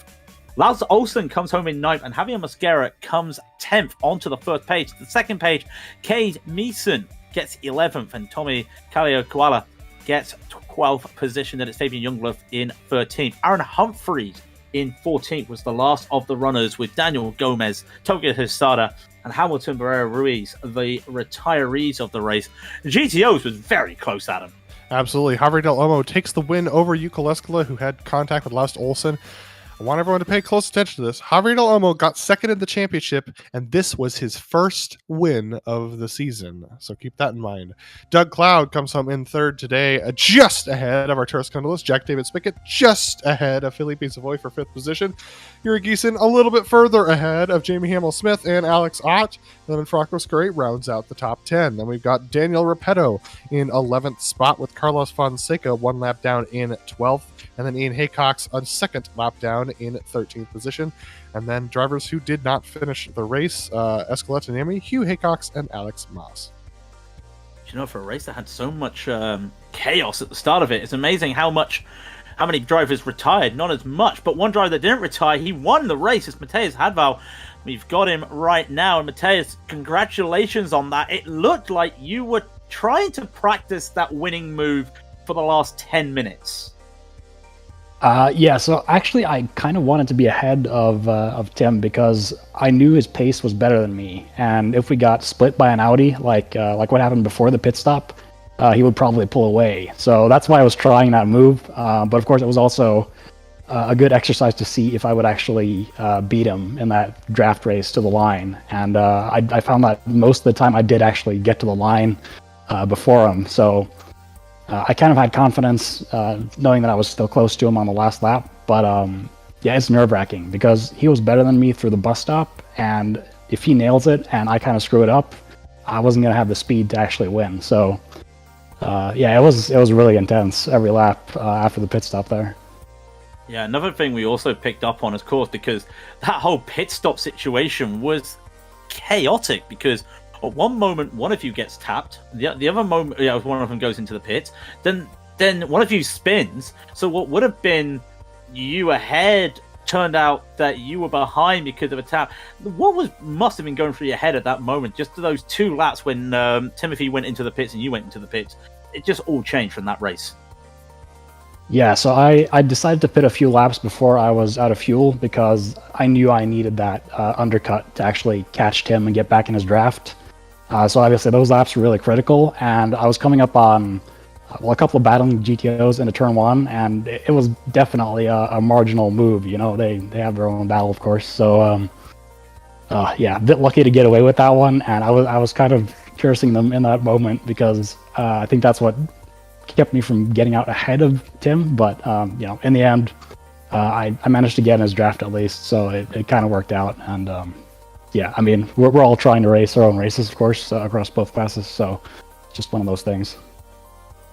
Lars Olsen comes home in 9th, and Javier Mosquera comes 10th onto the first page. The second page, Cade Meeson gets 11th, and Tommy Kaliokwala gets 12th position. It's Fabian Youngblood in 13th. Aaron Humphreys in 14th was the last of the runners, with Daniel Gomez, Toga Hisada, and Hamilton Barrera Ruiz, the retirees of the race. GTOs was very close, Adam. Absolutely. Javier Del Olmo takes the win over Yuka Leskala, who had contact with Lars Olsen. I want everyone to pay close attention to this. Javier Del Olmo got second in the championship, and this was his first win of the season. So keep that in mind. Doug Cloud comes home in third today, just ahead of our Arturas Cundalis. Jack David Spickett just ahead of Felipe Savoy for 5th position. Yuri Geeson a little bit further ahead of Jamie Hamill-Smith and Alex Ott. And then Franco Scurry rounds out the top 10. Then we've got Daniel Repetto in 11th spot, with Carlos Fonseca 1 lap down in 12th. And then Ian Haycox a 2nd lap down in 13th position. And then drivers who did not finish the race, Escalette Nemi, Hugh Haycox, and Alex Moss. You know, for a race that had so much chaos at the start of it, it's amazing how many drivers retired. Not as much, but one driver that didn't retire, he won the race. It's Matthias Hadval. We've got him right now. And Matthias, congratulations on that. It looked like you were trying to practice that winning move for the last 10 minutes. Yeah, so actually I kind of wanted to be ahead of Tim because I knew his pace was better than me, and if we got split by an Audi, like what happened before the pit stop, he would probably pull away. So that's why I was trying that move, but of course it was also a good exercise to see if I would actually beat him in that draft race to the line, and I found that most of the time I did actually get to the line before him, so I kind of had confidence knowing that I was still close to him on the last lap, but yeah, it's nerve-wracking because he was better than me through the bus stop, and if he nails it and I kind of screw it up, I wasn't going to have the speed to actually win. So yeah, it was really intense every lap after the pit stop there. Yeah, another thing we also picked up on, of course, because that whole pit stop situation was chaotic, because at one moment, one of you gets tapped. The other moment, one of them goes into the pit. Then one of you spins. So what would have been you ahead turned out that you were behind because of a tap. What must have been going through your head at that moment? Just those 2 laps when Timothy went into the pits and you went into the pits. It just all changed from that race. Yeah, so I decided to pit a few laps before I was out of fuel because I knew I needed that undercut to actually catch Tim and get back in his draft. So obviously those laps were really critical, and I was coming up on a couple of battling GTOs into turn 1, and it was definitely a marginal move. You know, they have their own battle, of course. So yeah, a bit lucky to get away with that one, and I was kind of cursing them in that moment because I think that's what kept me from getting out ahead of Tim. But you know, in the end, I managed to get in his draft at least, so it kind of worked out. And yeah, I mean, we're all trying to race our own races, of course, across both classes, so it's just one of those things.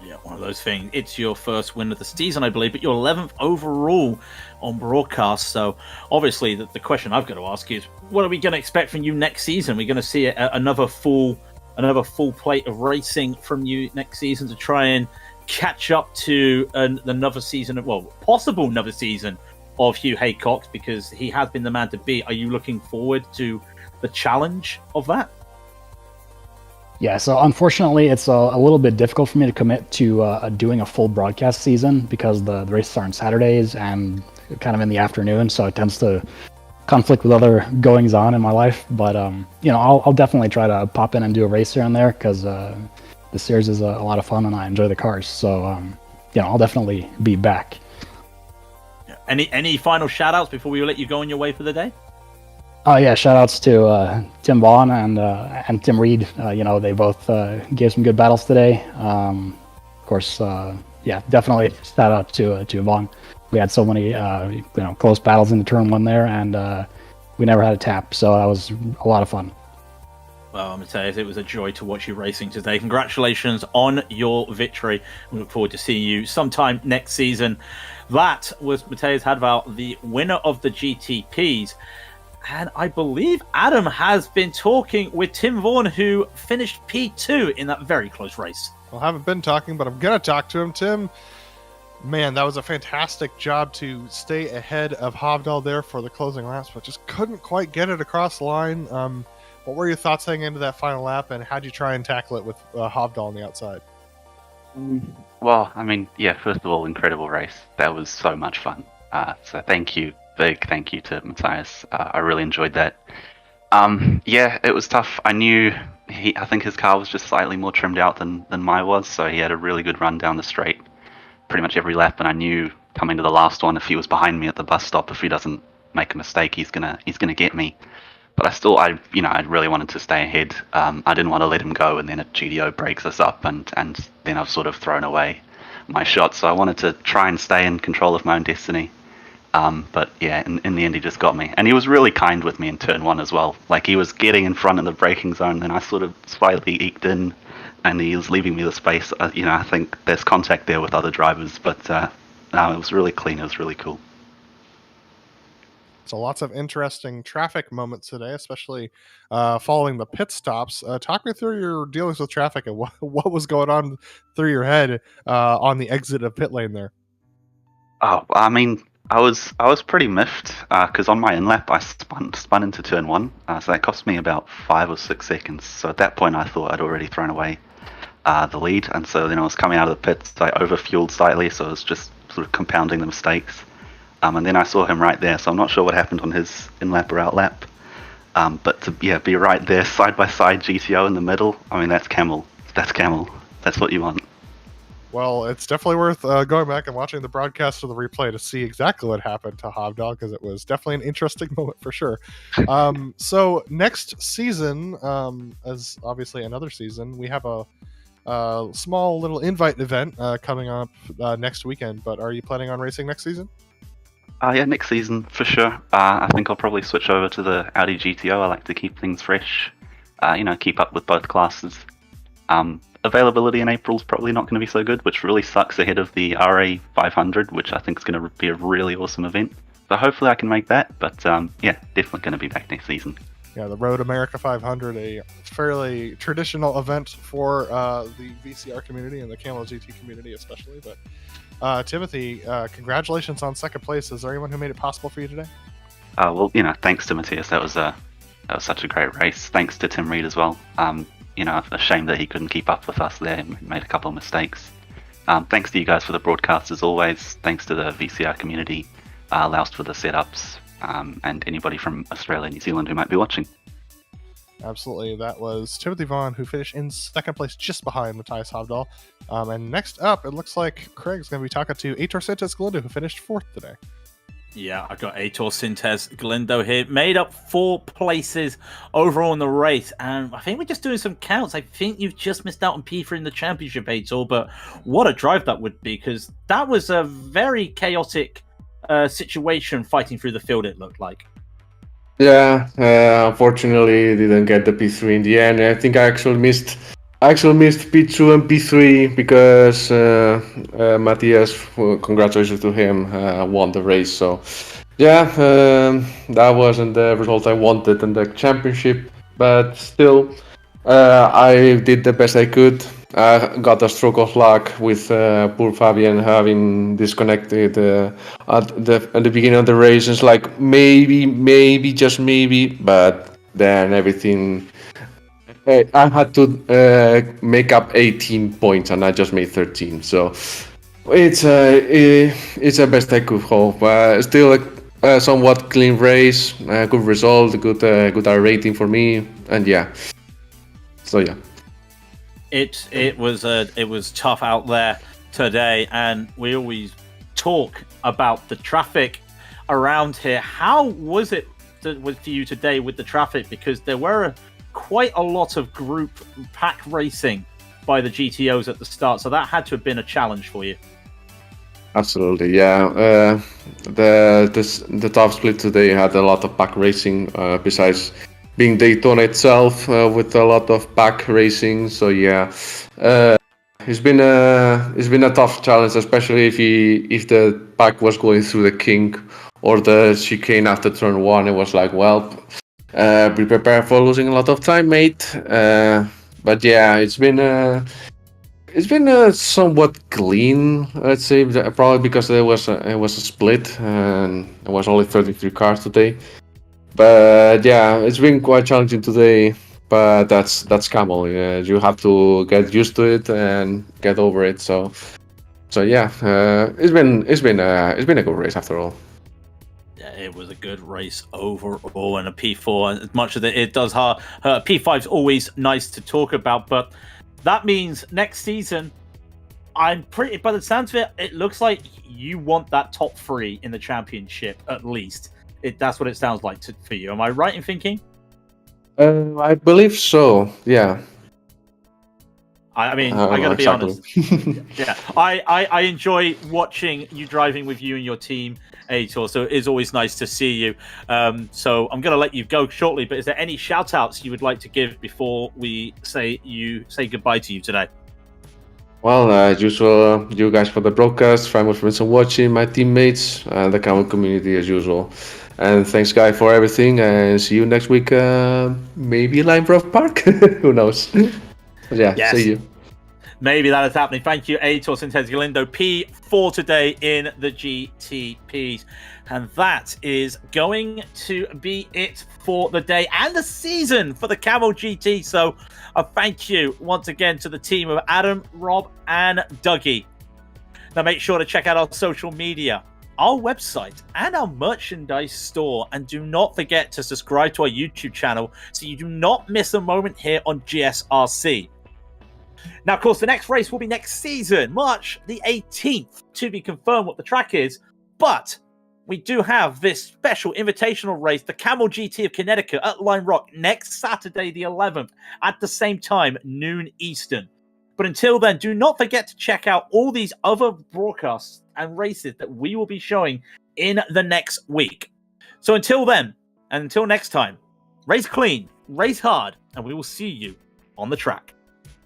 Yeah, one of those things. It's your first win of the season, I believe, but your 11th overall on broadcast. So obviously the question I've got to ask is, what are we going to expect from you next season? We're going to see another full plate of racing from you next season to try and catch up to another season, possible another season of Hugh Haycox, because he has been the man to beat. Are you looking forward to the challenge of that? Yeah, so unfortunately it's a little bit difficult for me to commit to doing a full broadcast season because the races are on Saturdays and kind of in the afternoon, so it tends to conflict with other goings on in my life. But you know, I'll definitely try to pop in and do a race here and there because the series is a lot of fun and I enjoy the cars. So you know, I'll definitely be back. Any final shout outs before we let you go on your way for the day? Oh yeah, shout outs to Tim Vaughn and Tim Reed. You know, they both gave some good battles today. Of course, yeah, definitely shout out to Yvonne. We had so many close battles in the turn 1 there, and we never had a tap, so that was a lot of fun. Well, Matthias, it was a joy to watch you racing today. Congratulations on your victory. We look forward to seeing you sometime next season. That was Matthias Hadval, the winner of the GTPs. And I believe Adam has been talking with Tim Vaughan, who finished P2 in that very close race. Well, I haven't been talking, but I'm going to talk to him. Tim, man, that was a fantastic job to stay ahead of Hovdal there for the closing laps, but just couldn't quite get it across the line. What were your thoughts heading into that final lap, and how'd you try and tackle it with Hovdal on the outside? Well, I mean, yeah, first of all, incredible race. That was so much fun. So thank you. Big thank you to Matthias. I really enjoyed that. Yeah, it was tough. I knew I think his car was just slightly more trimmed out than mine was, so he had a really good run down the straight pretty much every lap, and I knew coming to the last one, if he was behind me at the bus stop, if he doesn't make a mistake, he's gonna get me. But I really wanted to stay ahead. I didn't want to let him go, and then a GDO breaks us up, and then I've sort of thrown away my shot. So I wanted to try and stay in control of my own destiny. But yeah, in the end, he just got me. And he was really kind with me in turn 1 as well. Like, he was getting in front of the braking zone, and I sort of slightly eked in, and he was leaving me the space. I think there's contact there with other drivers, but no, it was really clean. It was really cool. So lots of interesting traffic moments today, especially following the pit stops. Talk me through your dealings with traffic and what was going on through your head on the exit of pit lane there. Oh, I mean, I was pretty miffed because on my in-lap I spun into turn 1, so that cost me about 5 or 6 seconds. So at that point I thought I'd already thrown away the lead, and so then I was coming out of the pits. I overfueled slightly, so I was just sort of compounding the mistakes. And then I saw him right there, so I'm not sure what happened on his in-lap or out-lap. But to be right there, side-by-side GTO in the middle, I mean, that's Kamel. That's Kamel. That's what you want. Well, it's definitely worth going back and watching the broadcast of the replay to see exactly what happened to Hovdal, because it was definitely an interesting moment for sure. So next season, as obviously another season, we have a small little invite event coming up next weekend. But are you planning on racing next season? Yeah, next season for sure. I think I'll probably switch over to the Audi GTO. I like to keep things fresh, keep up with both classes. Availability in April is probably not going to be so good, which really sucks ahead of the RA 500, which I think is going to be a really awesome event. So hopefully I can make that, but yeah, definitely going to be back next season. Yeah, the Road America 500, a fairly traditional event for the VCR community and the Camel GT community especially, but Timothy, congratulations on second place. Is there anyone who made it possible for you today? Well, thanks to Matthias. That was such a great race. Thanks to Tim Reed as well. A shame that he couldn't keep up with us there and made a couple of mistakes. Thanks to you guys for the broadcast as always. Thanks to the VCR community, Loust for the setups, and anybody from Australia and New Zealand who might be watching. Absolutely. That was Timothy Vaughan, who finished in second place just behind Matthias Hovdal. And next up, it looks like Craig's going to be talking to Aitor Sintes Galindo, who finished fourth today. Yeah, I got Aitor Sintes Galindo here. Made up 4 places overall in the race. And I think we're just doing some counts. I think you've just missed out on P3 in the championship, Aitor. But what a drive that would be, because that was a very chaotic situation fighting through the field, it looked like. Yeah, unfortunately didn't get the P3 in the end. I think I actually missed P2 and P3 because Matthias, congratulations to him, won the race. So yeah, that wasn't the result I wanted in the championship, but still I did the best I could. I got a stroke of luck with poor Fabian having disconnected at the beginning of the race. It's like maybe, just maybe, but then everything. I had to make up 18 points, and I just made 13. So it's the best I could hope. Still a somewhat clean race, good result, good rating for me, and yeah. So yeah. It was tough out there today, and we always talk about the traffic around here. How was it for you today with the traffic? Because there were quite a lot of group pack racing by the GTOs at the start, so that had to have been a challenge for you. Absolutely, yeah. The top split today had a lot of pack racing, besides being Daytona itself, with a lot of pack racing. So yeah, it's been a tough challenge, especially if the pack was going through the kink or the chicane after turn one. It was like, well, be prepared for losing a lot of time, mate. But yeah, it's been somewhat clean, I'd say, probably because it was a split and it was only 33 cars today. But yeah, it's been quite challenging today. But that's Camel. You have to get used to it and get over it. So yeah, it's been a good race after all. Yeah, it was a good race overall, and a P4. As much as it does hurt, P5's always nice to talk about, but that means next season, I'm pretty. By the sounds of it, it looks like you want that top 3 in the championship at least. That's what it sounds like for you. Am I right in thinking? I believe so. Yeah. I mean, I gotta be honest. Yeah, I enjoy watching you driving with you and your team, Aitor. So it is always nice to see you. So I'm gonna let you go shortly. But is there any shout outs you would like to give before we say goodbye to you today? Well, as usual, you guys for the broadcast, family, friends, and watching, my teammates, and the Camel community as usual. And thanks, Guy, for everything. And see you next week. Maybe Lime Grove Park. Who knows? Yeah, yes. See you. Maybe that is happening. Thank you, Aitor Sintez Galindo. P4 today in the GTPs. And that is going to be it for the day and the season for the Camel GT. So a thank you once again to the team of Adam, Rob, and Dougie. Now make sure to check out our social media, our website, and our merchandise store. And do not forget to subscribe to our YouTube channel so you do not miss a moment here on GSRC. Now, of course, the next race will be next season, March the 18th, to be confirmed what the track is. But we do have this special invitational race, the Camel GT of Connecticut at Lime Rock, next Saturday the 11th at the same time, noon Eastern. But until then, do not forget to check out all these other broadcasts and races that we will be showing in the next week. So until then, and until next time, race clean, race hard, and we will see you on the track.